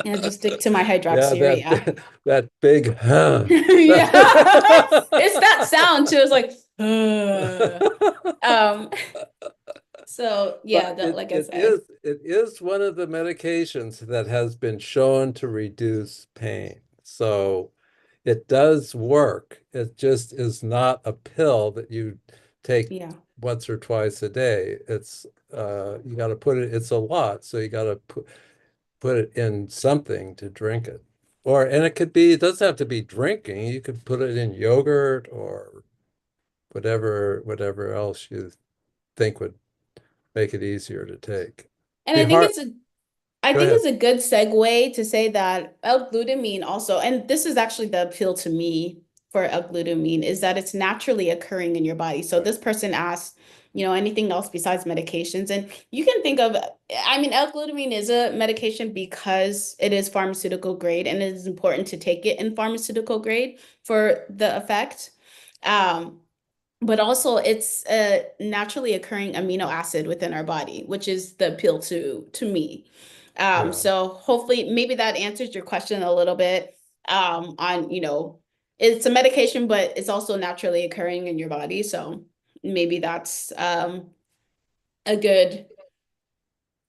Speaker 1: and just stick to my
Speaker 2: Yeah,
Speaker 1: hydroxyurea.
Speaker 2: that big huh.
Speaker 1: Yeah, it's that sound too. It's like, um. So yeah,
Speaker 2: But
Speaker 1: that like I said,
Speaker 2: it is one of the medications that has been shown to reduce pain. So it does work. It just is not a pill that you take
Speaker 1: yeah.
Speaker 2: once or twice a day. It's you got to put it, it's a lot, so you got to put it in something to drink it. Or and it could be, it doesn't have to be drinking. You could put it in yogurt or whatever else you think would make it easier to take.
Speaker 1: And
Speaker 2: Be
Speaker 1: I think
Speaker 2: hard.
Speaker 1: it's a I
Speaker 2: Go
Speaker 1: think
Speaker 2: ahead.
Speaker 1: it's a good segue to say that L-glutamine also, and this is actually the appeal to me for L-glutamine, is that it's naturally occurring in your body. So
Speaker 2: Right.
Speaker 1: this person asked, anything else besides medications? And you can think of, I mean, L-glutamine is a medication because it is pharmaceutical grade and it is important to take it in pharmaceutical grade for the effect. Um, but also it's a naturally occurring amino acid within our body, which is the appeal to me.
Speaker 2: Yeah.
Speaker 1: So hopefully maybe that answers your question a little bit on, it's a medication, but it's also naturally occurring in your body. So maybe that's a good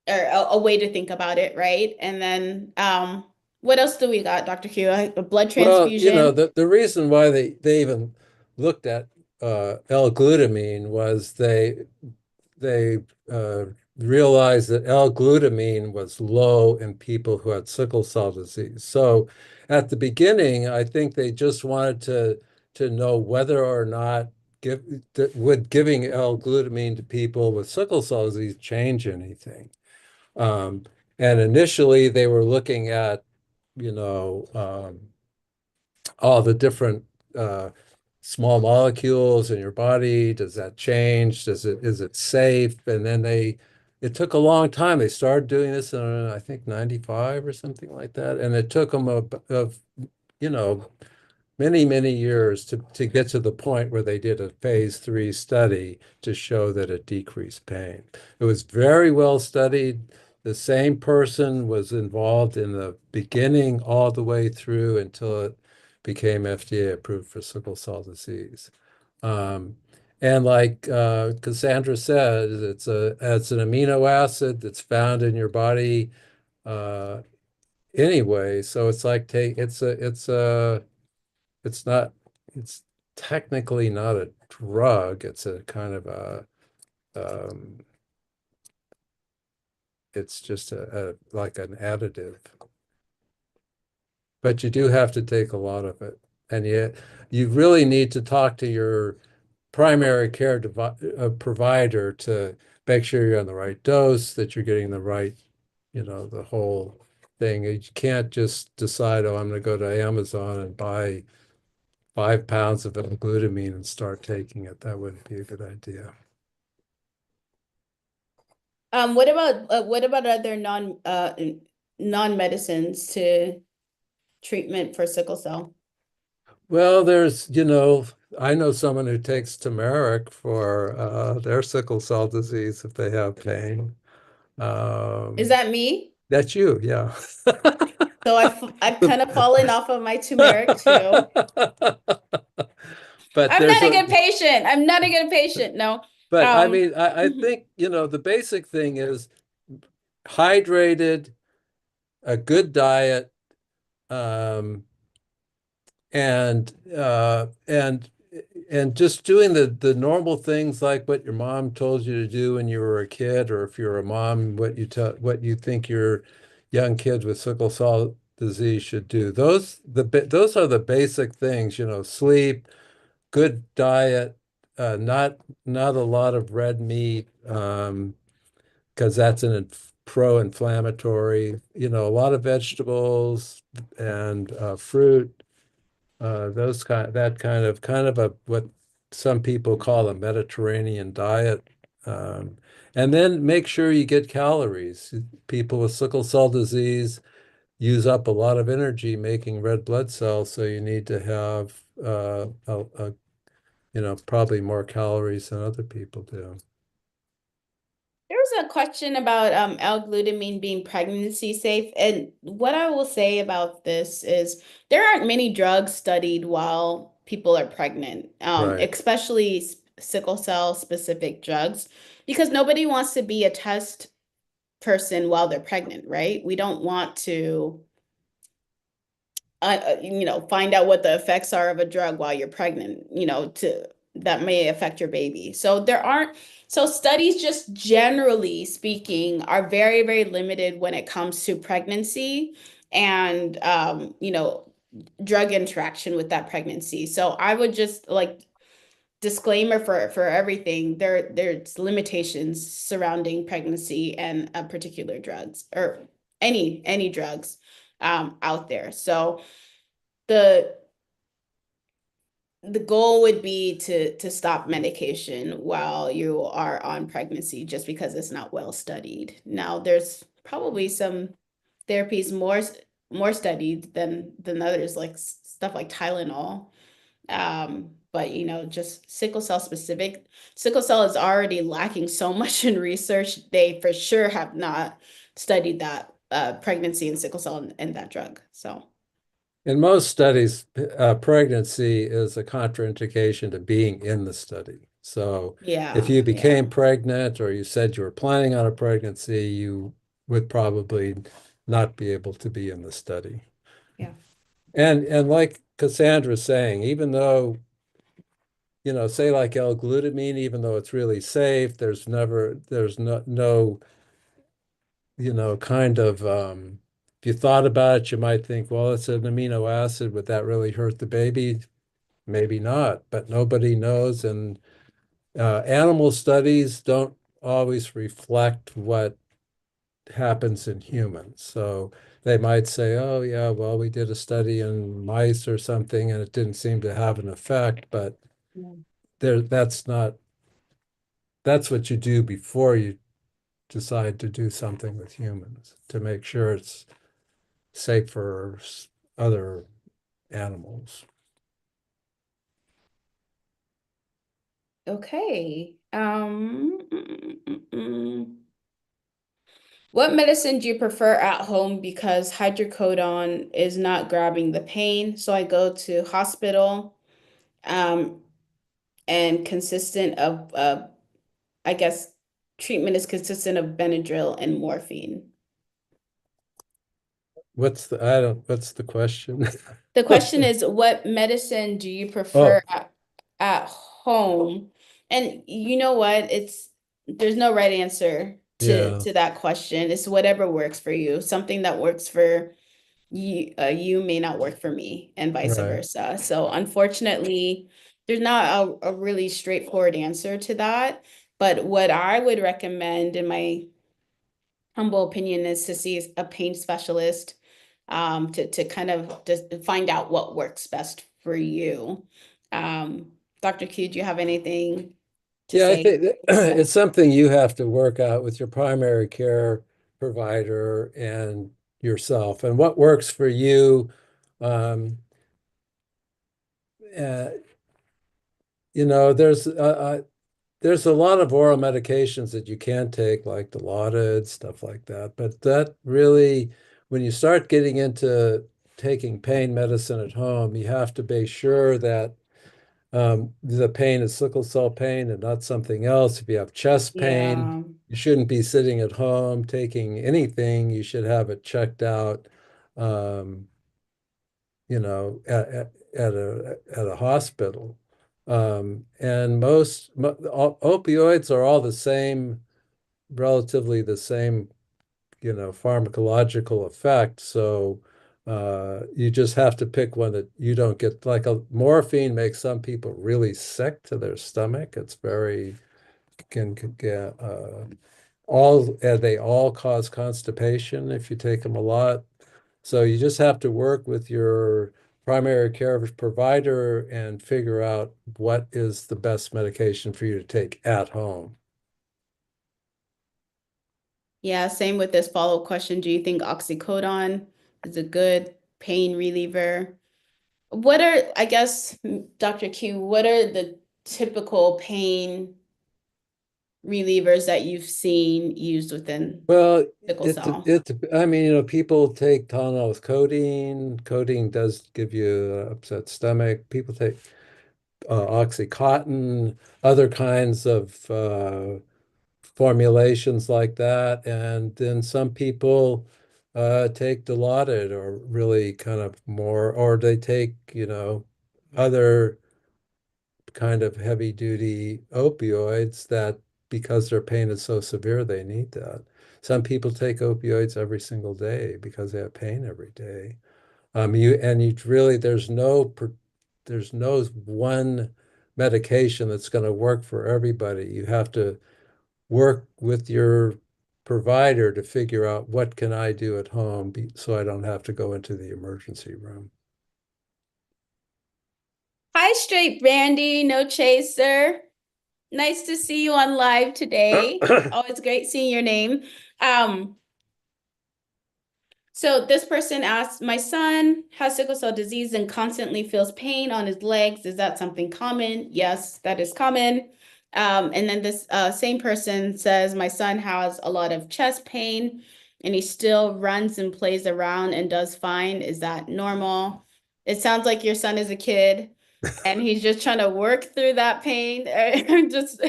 Speaker 1: or a way to think about it, right? And then what else do we got, Dr. Q? A blood
Speaker 2: Well,
Speaker 1: transfusion.
Speaker 2: the reason why they even looked at L-glutamine was they realized that L-glutamine was low in people who had sickle cell disease. So at the beginning, I think they just wanted to know whether or not would giving L-glutamine to people with sickle cell disease change anything. Um, and initially, they were looking at, you know, all the different uh, small molecules in your body. Does that change? Is it safe? And then it took a long time. They started doing this in, I think, 95 or something like that. And it took them you know, many years to get to the point where they did a phase 3 study to show that it decreased pain. It was very well studied. The same person was involved in the beginning all the way through until it became FDA approved for sickle cell disease. Um, and like Cassandra said, it's an amino acid that's found in your body uh, anyway. So it's like it's not, it's technically not a drug. It's a kind of um, it's just like an additive. But you do have to take a lot of it. And yet you really need to talk to your primary care provider to make sure you're on the right dose, that you're getting the right, the whole thing. You can't just decide, oh, I'm going to go to Amazon and buy 5 pounds of L-glutamine and start taking it. That wouldn't be a good idea.
Speaker 1: What about other non non-medicines to treatment for sickle cell?
Speaker 2: Well, I know someone who takes turmeric for their sickle cell disease if they have pain.
Speaker 1: Is
Speaker 2: Um,
Speaker 1: that me?
Speaker 2: that's you, yeah.
Speaker 1: So I've kind of fallen off of my turmeric too.
Speaker 2: But
Speaker 1: I'm
Speaker 2: there's
Speaker 1: not a
Speaker 2: a
Speaker 1: good patient. I'm not a good patient. No.
Speaker 2: but I
Speaker 1: Um,
Speaker 2: mean I think the basic thing is hydrated, a good diet, um, and and just doing the normal things like what your mom told you to do when you were a kid, or if you're a mom, what you think your young kids with sickle cell disease should do. Those are the basic things, sleep, good diet, not a lot of red meat, because that's an pro-inflammatory, a lot of vegetables and fruit, those kind of a what some people call a Mediterranean diet. And then make sure you get calories. People with sickle cell disease use up a lot of energy making red blood cells, so you need to have probably more calories than other people do.
Speaker 1: there was a question about L-glutamine being pregnancy safe, and what I will say about this is there aren't many drugs studied while people are pregnant,
Speaker 2: Right.
Speaker 1: especially sickle cell specific drugs, because nobody wants to be a test person while they're pregnant, right? We don't want to find out what the effects are of a drug while you're pregnant, to that may affect your baby. So there aren't, so studies just generally speaking are very, very limited when it comes to pregnancy and drug interaction with that pregnancy. So I would just like disclaimer for everything, there's limitations surrounding pregnancy and particular drugs or any drugs out there. So the the goal would be to stop medication while you are on pregnancy just because it's not well studied. Now, there's probably some therapies more studied than others, like stuff like Tylenol. But just sickle cell is already lacking so much in research. They for sure have not studied that pregnancy and sickle cell and that drug. So
Speaker 2: In most studies, pregnancy is a contraindication to being in the study. So if
Speaker 1: yeah,
Speaker 2: you
Speaker 1: yeah,
Speaker 2: became pregnant or you said you were planning on a pregnancy, you would probably not be able to be in the study.
Speaker 1: yeah.
Speaker 2: And like Cassandra's saying, even though, say like L-glutamine, even though it's really safe, there's no, kind of, if you thought about it, you might think, well, it's an amino acid. Would that really hurt the baby? Maybe not, but nobody knows. And animal studies don't always reflect what happens in humans. So they might say, oh, yeah, well, we did a study in mice or something and it didn't seem to have an effect. But
Speaker 1: Yeah.
Speaker 2: that's not, that's what you do before you decide to do something with humans to make sure it's safe for other animals.
Speaker 1: Okay. What medicine do you prefer at home because hydrocodone is not grabbing the pain? So I go to hospital, um, and consistent of I guess treatment is consistent of Benadryl and morphine.
Speaker 2: What's the question?
Speaker 1: The question is, what medicine do you prefer
Speaker 2: Oh,
Speaker 1: at home? And you know what? There's no right answer
Speaker 2: yeah,
Speaker 1: to that question. It's whatever works for you. Something that works for you may not work for me, and vice
Speaker 2: right.
Speaker 1: versa. So unfortunately, there's not a really straightforward answer to that. But what I would recommend in my humble opinion is to see a pain specialist to kind of just find out what works best for you. Dr. Q, do you have anything to
Speaker 2: Yeah, I
Speaker 1: say
Speaker 2: think
Speaker 1: about that?
Speaker 2: it's something you have to work out with your primary care provider and yourself and what works for you. Um, uh, there's a lot of oral medications that you can take, like Dilaudid, stuff like that. But that really, when you start getting into taking pain medicine at home, you have to be sure that the pain is sickle cell pain and not something else. If you have chest pain,
Speaker 1: Yeah.
Speaker 2: you shouldn't be sitting at home taking anything. You should have it checked out, um, at a hospital. And opioids are all the same, relatively the same, pharmacological effect. So you just have to pick one that you don't get. Like a morphine makes some people really sick to their stomach. It's very can get they all cause constipation if you take them a lot. So you just have to work with your primary care provider and figure out what is the best medication for you to take at home.
Speaker 1: Yeah, same with this follow-up question. Do you think oxycodone is a good pain reliever? What are, I guess, Dr. Q, what are the typical pain relievers that you've seen used within
Speaker 2: Well,
Speaker 1: sickle cell?
Speaker 2: I mean, people take Tylenol with codeine. Codeine does give you an upset stomach. People take Oxycontin, other kinds of formulations like that. And then some people take Dilaudid or really kind of more, or they take, other kind of heavy duty opioids that because their pain is so severe, they need that. Some people take opioids every single day because they have pain every day. You really, there's no one medication that's going to work for everybody. You have to work with your provider to figure out what can I do at home so I don't have to go into the emergency room.
Speaker 1: Hi, Straight Brandy, no chaser. Nice to see you on live today. Always great seeing your name. Um, So this person asks, my son has sickle cell disease and constantly feels pain on his legs. Is that something common? Yes, that is common. And then this same person says, my son has a lot of chest pain and he still runs and plays around and does fine. Is that normal? It sounds like your son is a kid and he's just trying to work through that pain and just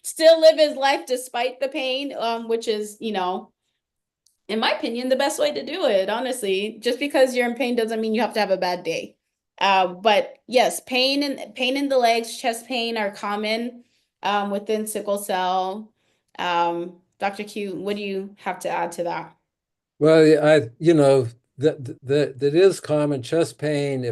Speaker 1: still live his life despite the pain, which is, in my opinion, the best way to do it, honestly. Just because you're in pain doesn't mean you have to have a bad day. But yes, pain in the legs, chest pain are common within sickle cell. Dr. Q, what do you have to add to that?
Speaker 2: Well, that is common chest pain.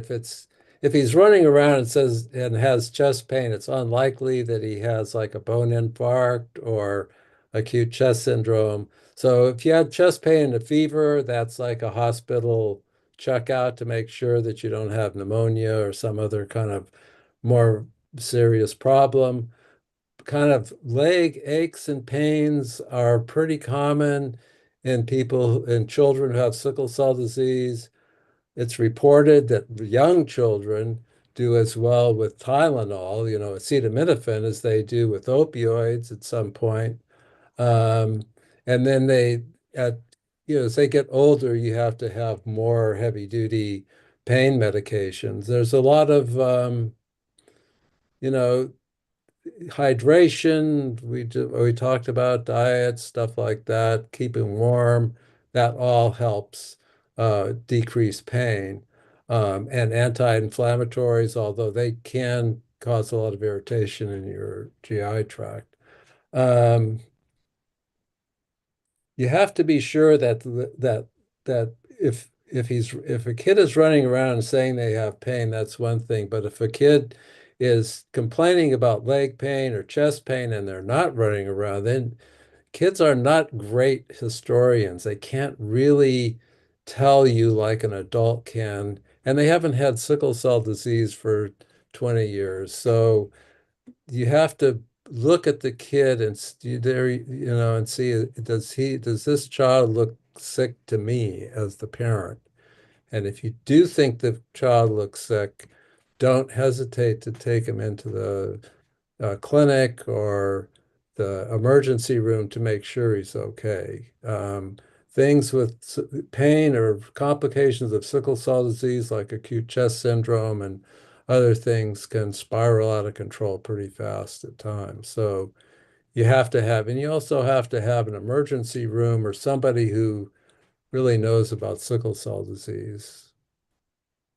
Speaker 2: If he's running around and says and has chest pain, it's unlikely that he has like a bone infarct or acute chest syndrome. So if you have chest pain and a fever, that's like a hospital checkout to make sure that you don't have pneumonia or some other kind of more serious problem. Kind of leg aches and pains are pretty common in children who have sickle cell disease. It's reported that young children do as well with Tylenol, acetaminophen, as they do with opioids at some point. Um, and then as they get older, you have to have more heavy duty pain medications. There's a lot of, you know, hydration, we talked about diet, stuff like that, keeping warm, that all helps decrease pain. And anti-inflammatories, although they can cause a lot of irritation in your GI tract. Um, you have to be sure that if a kid is running around and saying they have pain, that's one thing. But if a kid is complaining about leg pain or chest pain and they're not running around, then kids are not great historians. They can't really tell you like an adult can, and they haven't had sickle cell disease for 20 years. So you have to look at the kid and there, and see does this child look sick to me as the parent. And if you do think the child looks sick, don't hesitate to take him into the clinic or the emergency room to make sure he's okay. Things with pain or complications of sickle cell disease, like acute chest syndrome and other things, can spiral out of control pretty fast at times. So you have to have, and you also have to have an emergency room or somebody who really knows about sickle cell disease.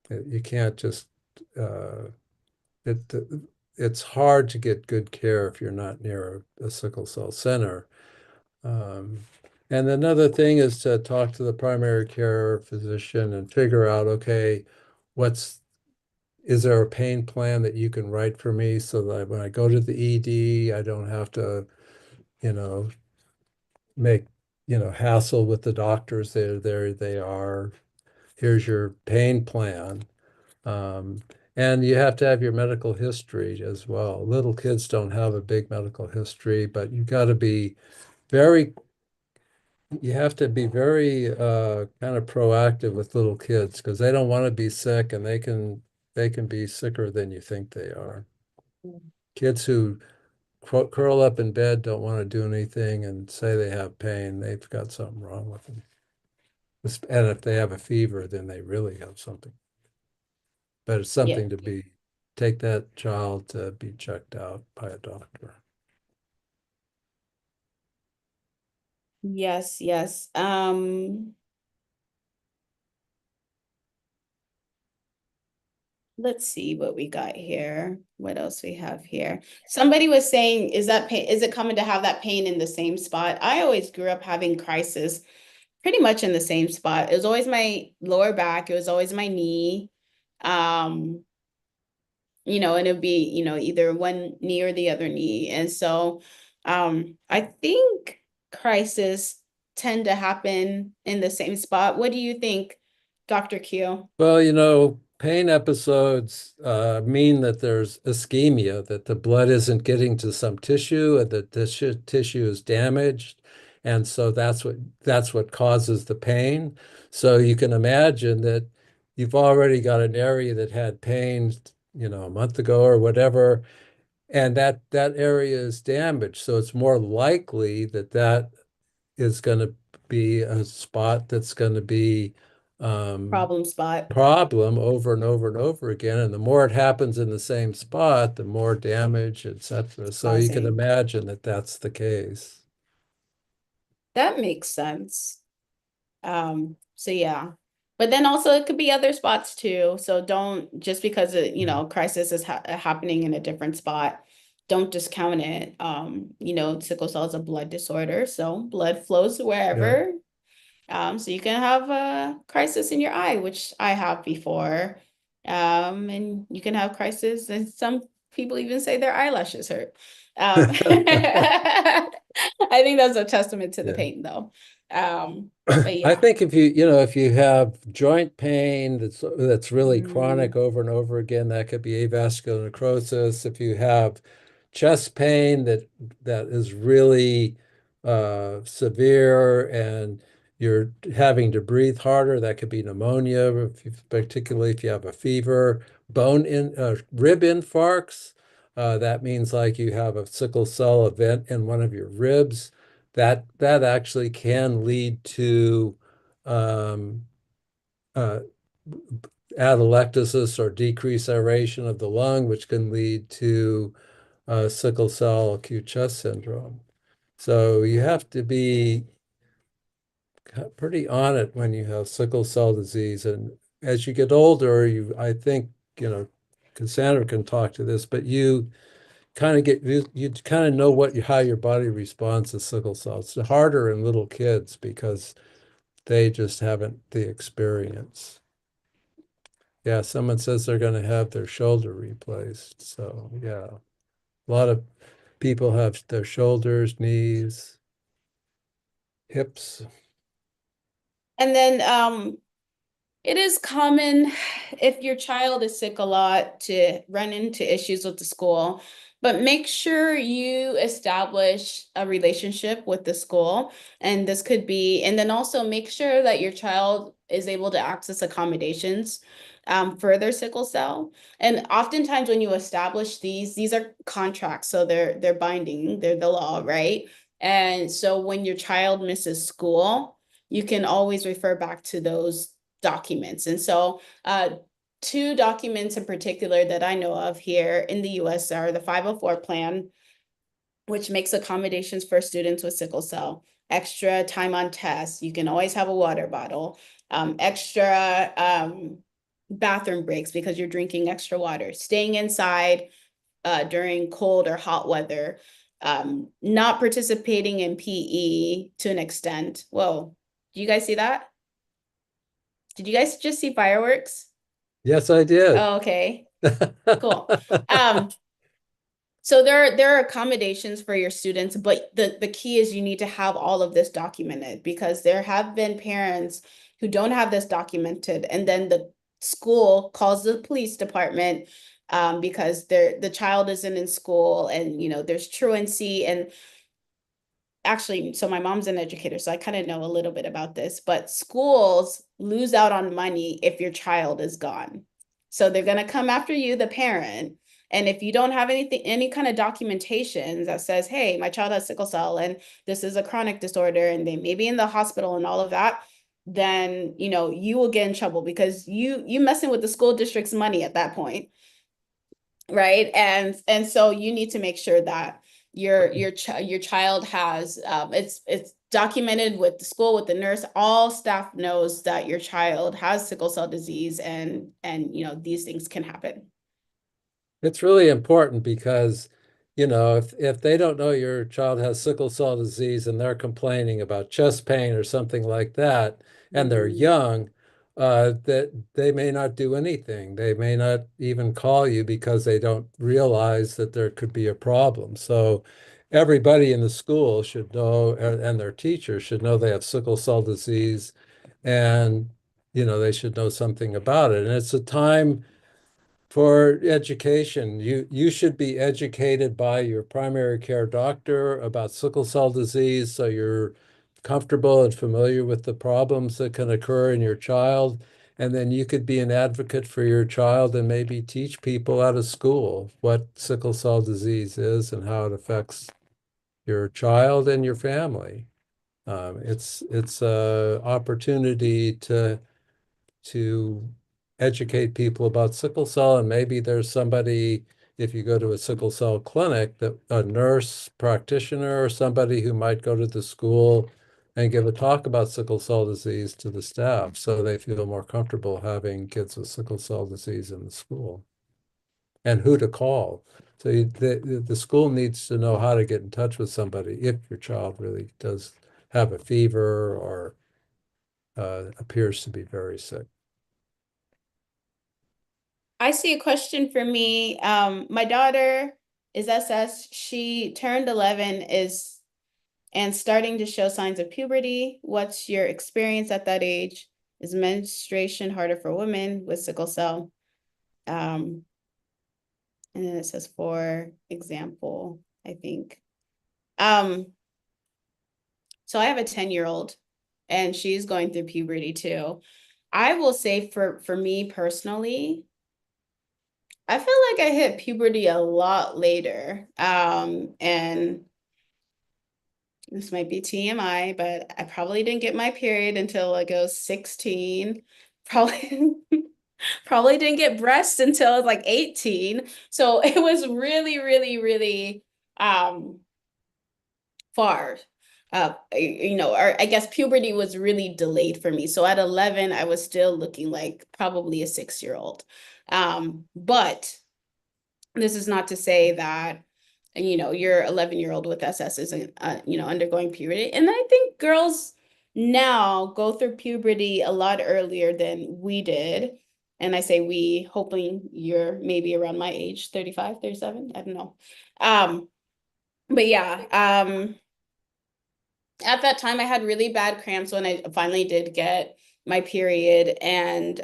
Speaker 2: You can't just, uh, it, it's hard to get good care if you're not near a sickle cell center. Um, and another thing is to talk to the primary care physician and figure out, okay, what's, is there a pain plan that you can write for me so that when I go to the ED, I don't have to, you know, make, hassle with the doctors. There they are. Here's your pain plan. Um, and you have to have your medical history as well. Little kids don't have a big medical history, but very, you have to be very kind of proactive with little kids because they don't want to be sick and they can be sicker than you think they are. Kids who curl up in bed, don't want to do anything and say they have pain, they've got something wrong with them. And if they have a fever, then they really have something. But it's
Speaker 1: Yeah.
Speaker 2: something to take that child to be checked out by a doctor.
Speaker 1: Yes, yes. Let's see what we got here. What else we have here? Somebody was saying, is that pain, is it common to have that pain in the same spot? I always grew up having crisis pretty much in the same spot. It was always my lower back, it was always my knee. Um, and it'd be, either one knee or the other knee. And so I think crisis tend to happen in the same spot. What do you think, Dr. Q?
Speaker 2: Well, pain episodes mean that there's ischemia, that the blood isn't getting to some tissue and that the tissue is damaged. And so that's what causes the pain. So you can imagine that you've already got an area that had pain, a month ago or whatever, and that area is damaged. So it's more likely that that is going to be a spot that's going to be
Speaker 1: Problem spot.
Speaker 2: problem over and over and over again. And the more it happens in the same spot, the more damage, etc. So you can
Speaker 1: Causing.
Speaker 2: imagine that that's the case.
Speaker 1: That makes sense. So yeah. But then also it could be other spots too. So don't just because crisis is happening in a different spot, don't discount it. Sickle cell is a blood disorder, so blood flows
Speaker 2: Yeah.
Speaker 1: wherever. So you can have a crisis in your eye, which I have before. And you can have crisis, and some people even say their eyelashes hurt. I think that's a testament to the
Speaker 2: Yeah.
Speaker 1: pain, though. But
Speaker 2: I
Speaker 1: yeah.
Speaker 2: think if you have joint pain that's really
Speaker 1: Mm,
Speaker 2: chronic over and over again, that could be avascular necrosis. If you have chest pain that is really severe and you're having to breathe harder, that could be pneumonia, particularly if you have a fever. Rib infarcts, that means like you have a sickle cell event in one of your ribs that actually can lead to um, uh, atelectasis or decreased aeration of the lung, which can lead to sickle cell acute chest syndrome. So you have to be pretty on it when you have sickle cell disease. And as you get older, I think, Cassandra can talk to this, but you kind of know how your body responds to sickle cell. It's harder in little kids because they just haven't the experience. Yeah, someone says they're going to have their shoulder replaced. So yeah, a lot of people have their shoulders, knees, hips.
Speaker 1: and then it is common if your child is sick a lot to run into issues with the school. But make sure you establish a relationship with the school. And this could be, and then also make sure that your child is able to access accommodations for their sickle cell. And oftentimes when you establish these are contracts, so they're binding, they're the law, right? And so when your child misses school, you can always refer back to those documents. And so two documents in particular that I know of here in the US are the 504 plan, which makes accommodations for students with sickle cell, extra time on tests. You can always have a water bottle, extra bathroom breaks because you're drinking extra water, staying inside during cold or hot weather, not participating in PE to an extent. Whoa, do you guys see that? Did you guys just see fireworks?
Speaker 2: Yes, I did.
Speaker 1: Oh, okay, cool. Um, So there are accommodations for your students, but the key is you need to have all of this documented because there have been parents who don't have this documented, and then the school calls the police department because the child isn't in school, and there's truancy. And actually, so my mom's an educator, so I kind of know a little bit about this, but schools lose out on money if your child is gone. So they're going to come after you, the parent. And if you don't have anything, any kind of documentation that says, hey, my child has sickle cell and this is a chronic disorder and they may be in the hospital and all of that, then you will get in trouble because you messing with the school district's money at that point, right? And so you need to make sure that your child has it's documented with the school, with the nurse, all staff knows that your child has sickle cell disease, and these things can happen.
Speaker 2: It's really important because, if they don't know your child has sickle cell disease and they're complaining about chest pain or something like that, and they're
Speaker 1: Mhm.
Speaker 2: young, that they may not do anything. They may not even call you because they don't realize that there could be a problem. So everybody in the school should know, and their teachers should know they have sickle cell disease, and they should know something about it. And it's a time for education. You should be educated by your primary care doctor about sickle cell disease so you're comfortable and familiar with the problems that can occur in your child. And then you could be an advocate for your child and maybe teach people out of school what sickle cell disease is and how it affects your child and your family. It's a opportunity to educate people about sickle cell. And maybe there's somebody, if you go to a sickle cell clinic, that a nurse practitioner or somebody who might go to the school and give a talk about sickle cell disease to the staff so they feel more comfortable having kids with sickle cell disease in the school and who to call. So the school needs to know how to get in touch with somebody if your child really does have a fever or appears to be very sick.
Speaker 1: I see a question for me. My daughter is SS. She turned 11 is and starting to show signs of puberty. What's your experience at that age? Is menstruation harder for women with sickle cell? Um, and then it says, for example, I think. Um, so I have a 10-year-old and she's going through puberty too. I will say for me personally, I feel like I hit puberty a lot later. And this might be TMI, but I probably didn't get my period until like I was 16. Probably probably didn't get breast until I was like 18. So it was really, really, really far. Or I guess puberty was really delayed for me. So at 11, I was still looking like probably a 6-year-old. But this is not to say that your 11-year-old with SS isn't undergoing puberty. And I think girls now go through puberty a lot earlier than we did. And I say we, hoping you're maybe around my age, 35, 37. I don't know. But yeah, at that time I had really bad cramps when I finally did get my period. And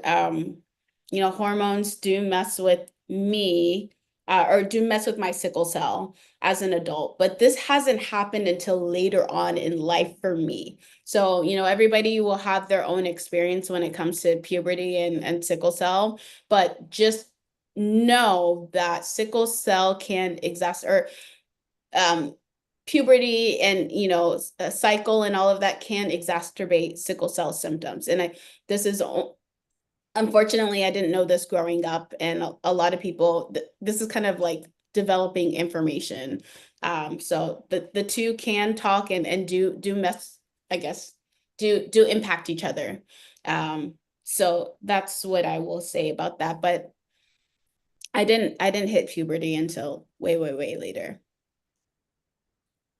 Speaker 1: hormones do mess with me or do mess with my sickle cell as an adult. But this hasn't happened until later on in life for me. So, everybody will have their own experience when it comes to puberty and sickle cell, but just know that sickle cell can exacerbate or puberty and a cycle and all of that can exacerbate sickle cell symptoms. And this is unfortunately, I didn't know this growing up, and a lot of people, this is kind of like developing information. So the two can talk and do mess, I guess, do impact each other. So that's what I will say about that. But I didn't hit puberty until way, way, way later.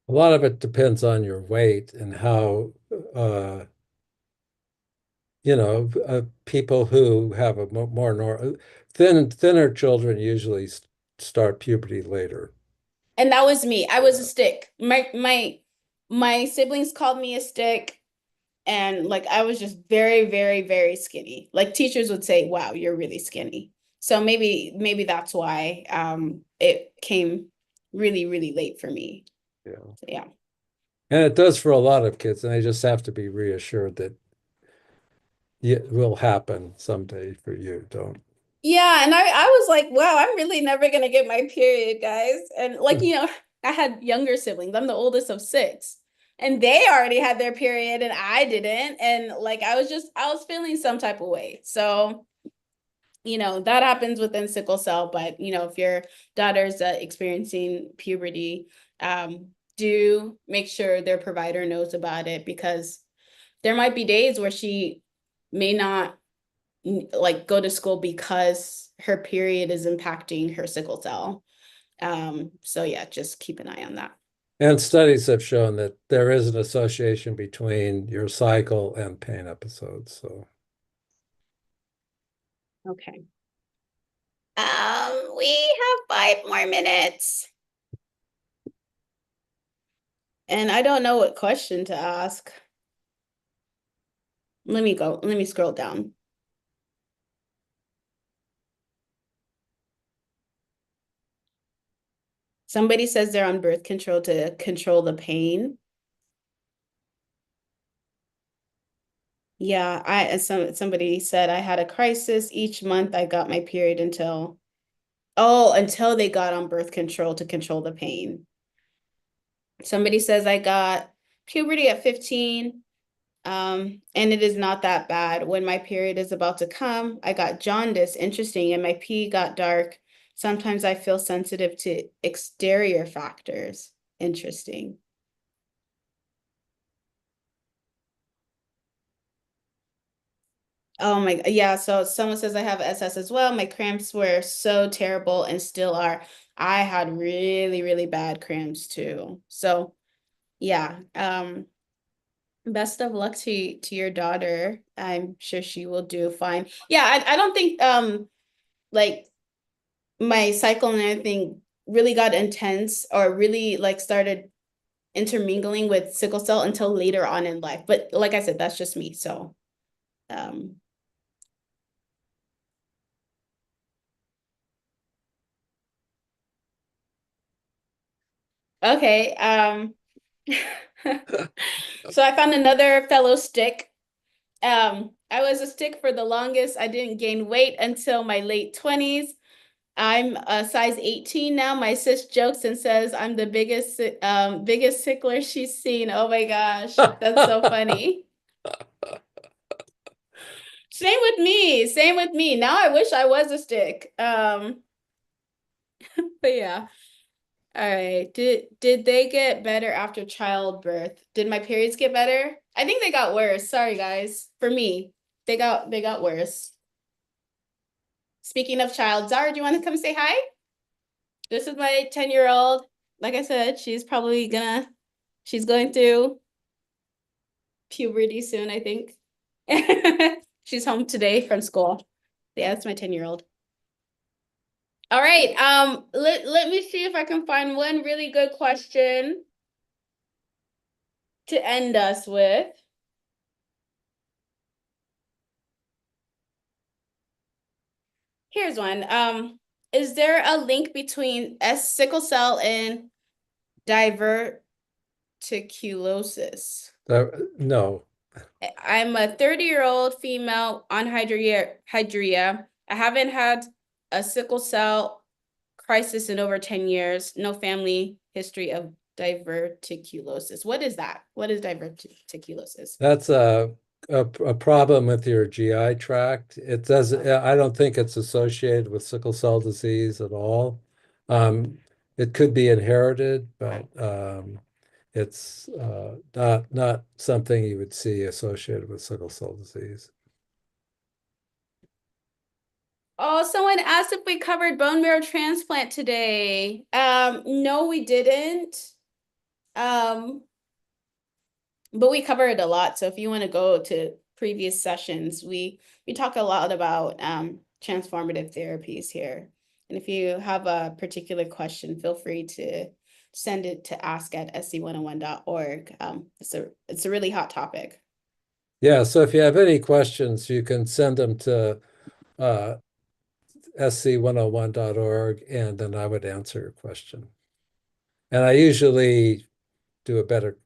Speaker 2: A lot of it depends on your weight and how, people who have a more thinner children usually start puberty later.
Speaker 1: And that was me. I was a
Speaker 2: Yeah.
Speaker 1: stick. My siblings called me a stick. And like I was just very, very, very skinny. Like teachers would say, "Wow, you're really skinny." So maybe that's why it came really, really late for me.
Speaker 2: Yeah.
Speaker 1: So, yeah.
Speaker 2: And it does for a lot of kids, and they just have to be reassured that it will happen someday for you. Don't.
Speaker 1: Yeah, and I was like, wow, I'm really never gonna get my period, guys. And like, I had younger siblings. I'm the oldest of six. And they already had their period and I didn't. And like I was feeling some type of way. So that happens within sickle cell, but if your daughter's experiencing puberty, do make sure their provider knows about it because there might be days where she may not like go to school because her period is impacting her sickle cell. So yeah, just keep an eye on that.
Speaker 2: And studies have shown that there is an association between your cycle and pain episodes. So
Speaker 1: Okay. We have 5 more minutes. And I don't know what question to ask. Let me go. Let me scroll down. Somebody says they're on birth control to control the pain. Yeah, somebody said I had a crisis each month. I got my period until they got on birth control to control the pain. Somebody says I got puberty at 15. And it is not that bad. When my period is about to come, I got jaundice, interesting, and my pee got dark. Sometimes I feel sensitive to exterior factors. Interesting. Oh my, yeah. So someone says I have SS as well. My cramps were so terrible and still are. I had really, really bad cramps too. So yeah. Best of luck to your daughter. I'm sure she will do fine. Yeah, I don't think like my cycle and everything really got intense or really like started intermingling with sickle cell until later on in life. But like I said, that's just me. So um okay. So I found another fellow stick. I was a stick for the longest. I didn't gain weight until my late 20s. I'm a size 18 now. My sis jokes and says I'm the biggest sickler she's seen. Oh my gosh, that's so funny. Same with me. Same with me. Now I wish I was a stick. But yeah. All right. Did they get better after childbirth? Did my periods get better? I think they got worse. Sorry, guys. For me, they got worse. Speaking of child, Zara, do you want to come say hi? This is my 10-year-old. Like I said, she's going through puberty soon, I think. She's home today from school. Yeah, that's my 10-year-old. All right. Let me see if I can find one really good question to end us with. Here's one. Is there a link between S sickle cell and diverticulosis?
Speaker 2: No,
Speaker 1: I'm a 30-year-old female on hydria. I haven't had a sickle cell crisis in over 10 years. No family history of diverticulosis. What is that? What is diverticulosis?
Speaker 2: that's a problem with your GI tract. It does. I don't think it's associated with sickle cell disease at all. It could be inherited, but it's not something you would see associated with sickle cell disease.
Speaker 1: Oh, someone asked if we covered bone marrow transplant today. No, we didn't. Um, but we cover it a lot. So if you want to go to previous sessions, we talk a lot about transformative therapies here. And if you have a particular question, feel free to send it to ask@sc101.org. It's a really hot topic.
Speaker 2: Yeah, so if you have any questions, you can send them to uh, sc101.org, and then I would answer your question. And I usually do a better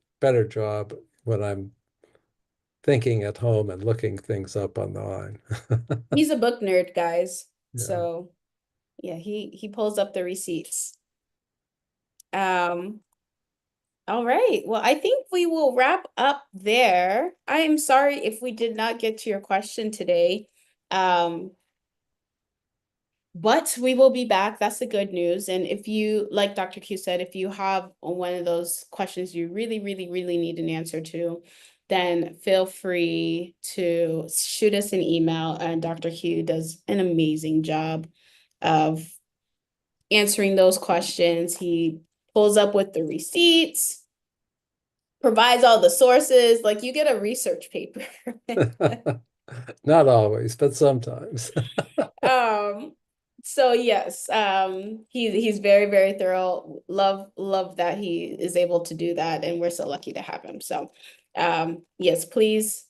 Speaker 2: job when I'm thinking at home and looking things up online.
Speaker 1: He's a book nerd, guys.
Speaker 2: Yeah.
Speaker 1: So yeah, he pulls up the receipts. Um, all right. Well, I think we will wrap up there. I am sorry if we did not get to your question today. Um, but we will be back. That's the good news. And if you, like Dr. Q said, if you have one of those questions you really, really, really need an answer to, then feel free to shoot us an email. And Dr. Q does an amazing job of answering those questions. He pulls up with the receipts, provides all the sources, like you get a research paper.
Speaker 2: Not always, but sometimes.
Speaker 1: Um, so yes, he's very, very thorough. Love that he is able to do that, and we're so lucky to have him. So yes, please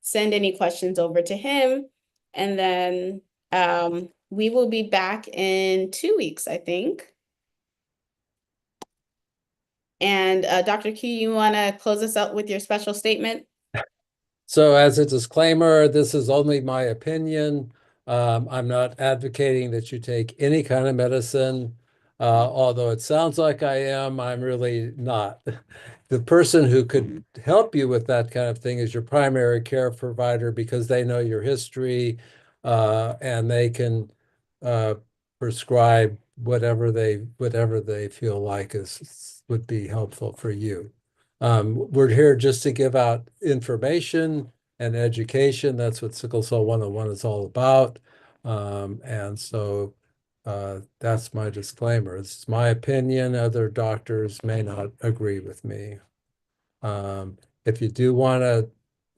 Speaker 1: send any questions over to him, and then we will be back in 2 weeks, I think. And Dr. Q, you want to close us out with your special statement?
Speaker 2: So, as a disclaimer, this is only my opinion. I'm not advocating that you take any kind of medicine. Although it sounds like I am, I'm really not. The person who could help you with that kind of thing is your primary care provider because they know your history, and they can uh, prescribe whatever they feel like is would be helpful for you. We're here just to give out information and education. That's what Sickle Cell 101 is all about. And so that's my disclaimer. It's my opinion. Other doctors may not agree with me. If you do want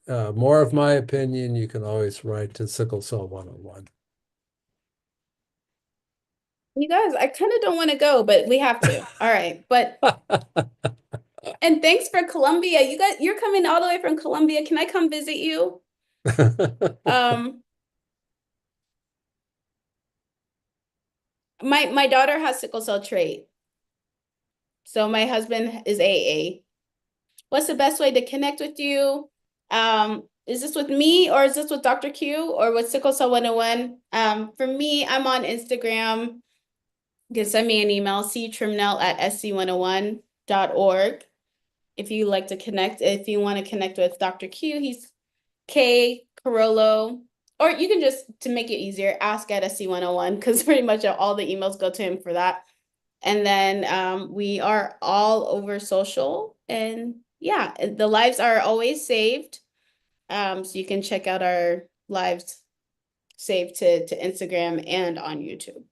Speaker 2: more of my opinion, you can always write to Sickle Cell 101.
Speaker 1: You guys, I kind of don't want to go, but we have to. All right. But and thanks for Colombia. You guys, you're coming all the way from Colombia. Can I come visit you? Um, my daughter has sickle cell trait. So my husband is AA. What's the best way to connect with you? Is this with me or is this with Dr. Q or with Sickle Cell 101? For me, I'm on Instagram. You can send me an email, ctrimnell@sc101.org. If you like to connect, if you want to connect with Dr. Q, he's K Carollo, or you can just, to make it easier, ask at SC101 because pretty much all the emails go to him for that. And then we are all over social, and yeah, the lives are always saved. So you can check out our lives saved to Instagram and on YouTube.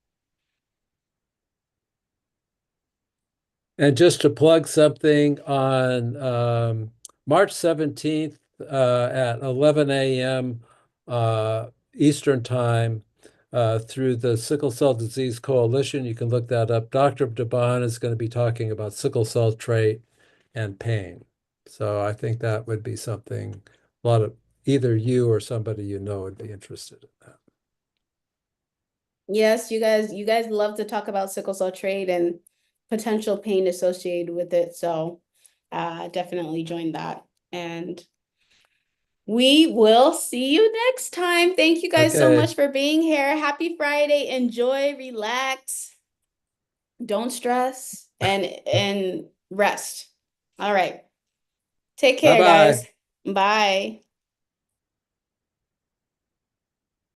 Speaker 2: And just to plug something on March 17th at 11 a.m. Eastern Time through the Sickle Cell Disease Coalition. You can look that up. Dr. DeBon is going to be talking about sickle cell trait and pain. So I think that would be something a lot of either you or somebody you know would be interested in that.
Speaker 1: Yes, you guys love to talk about sickle cell trait and potential pain associated with it. So definitely join that. And we will see you next time. Thank you guys so
Speaker 2: Okay.
Speaker 1: much for being here. Happy Friday. Enjoy, relax, don't stress, and rest. All right. Take care, guys.
Speaker 2: Bye-bye.
Speaker 1: Bye.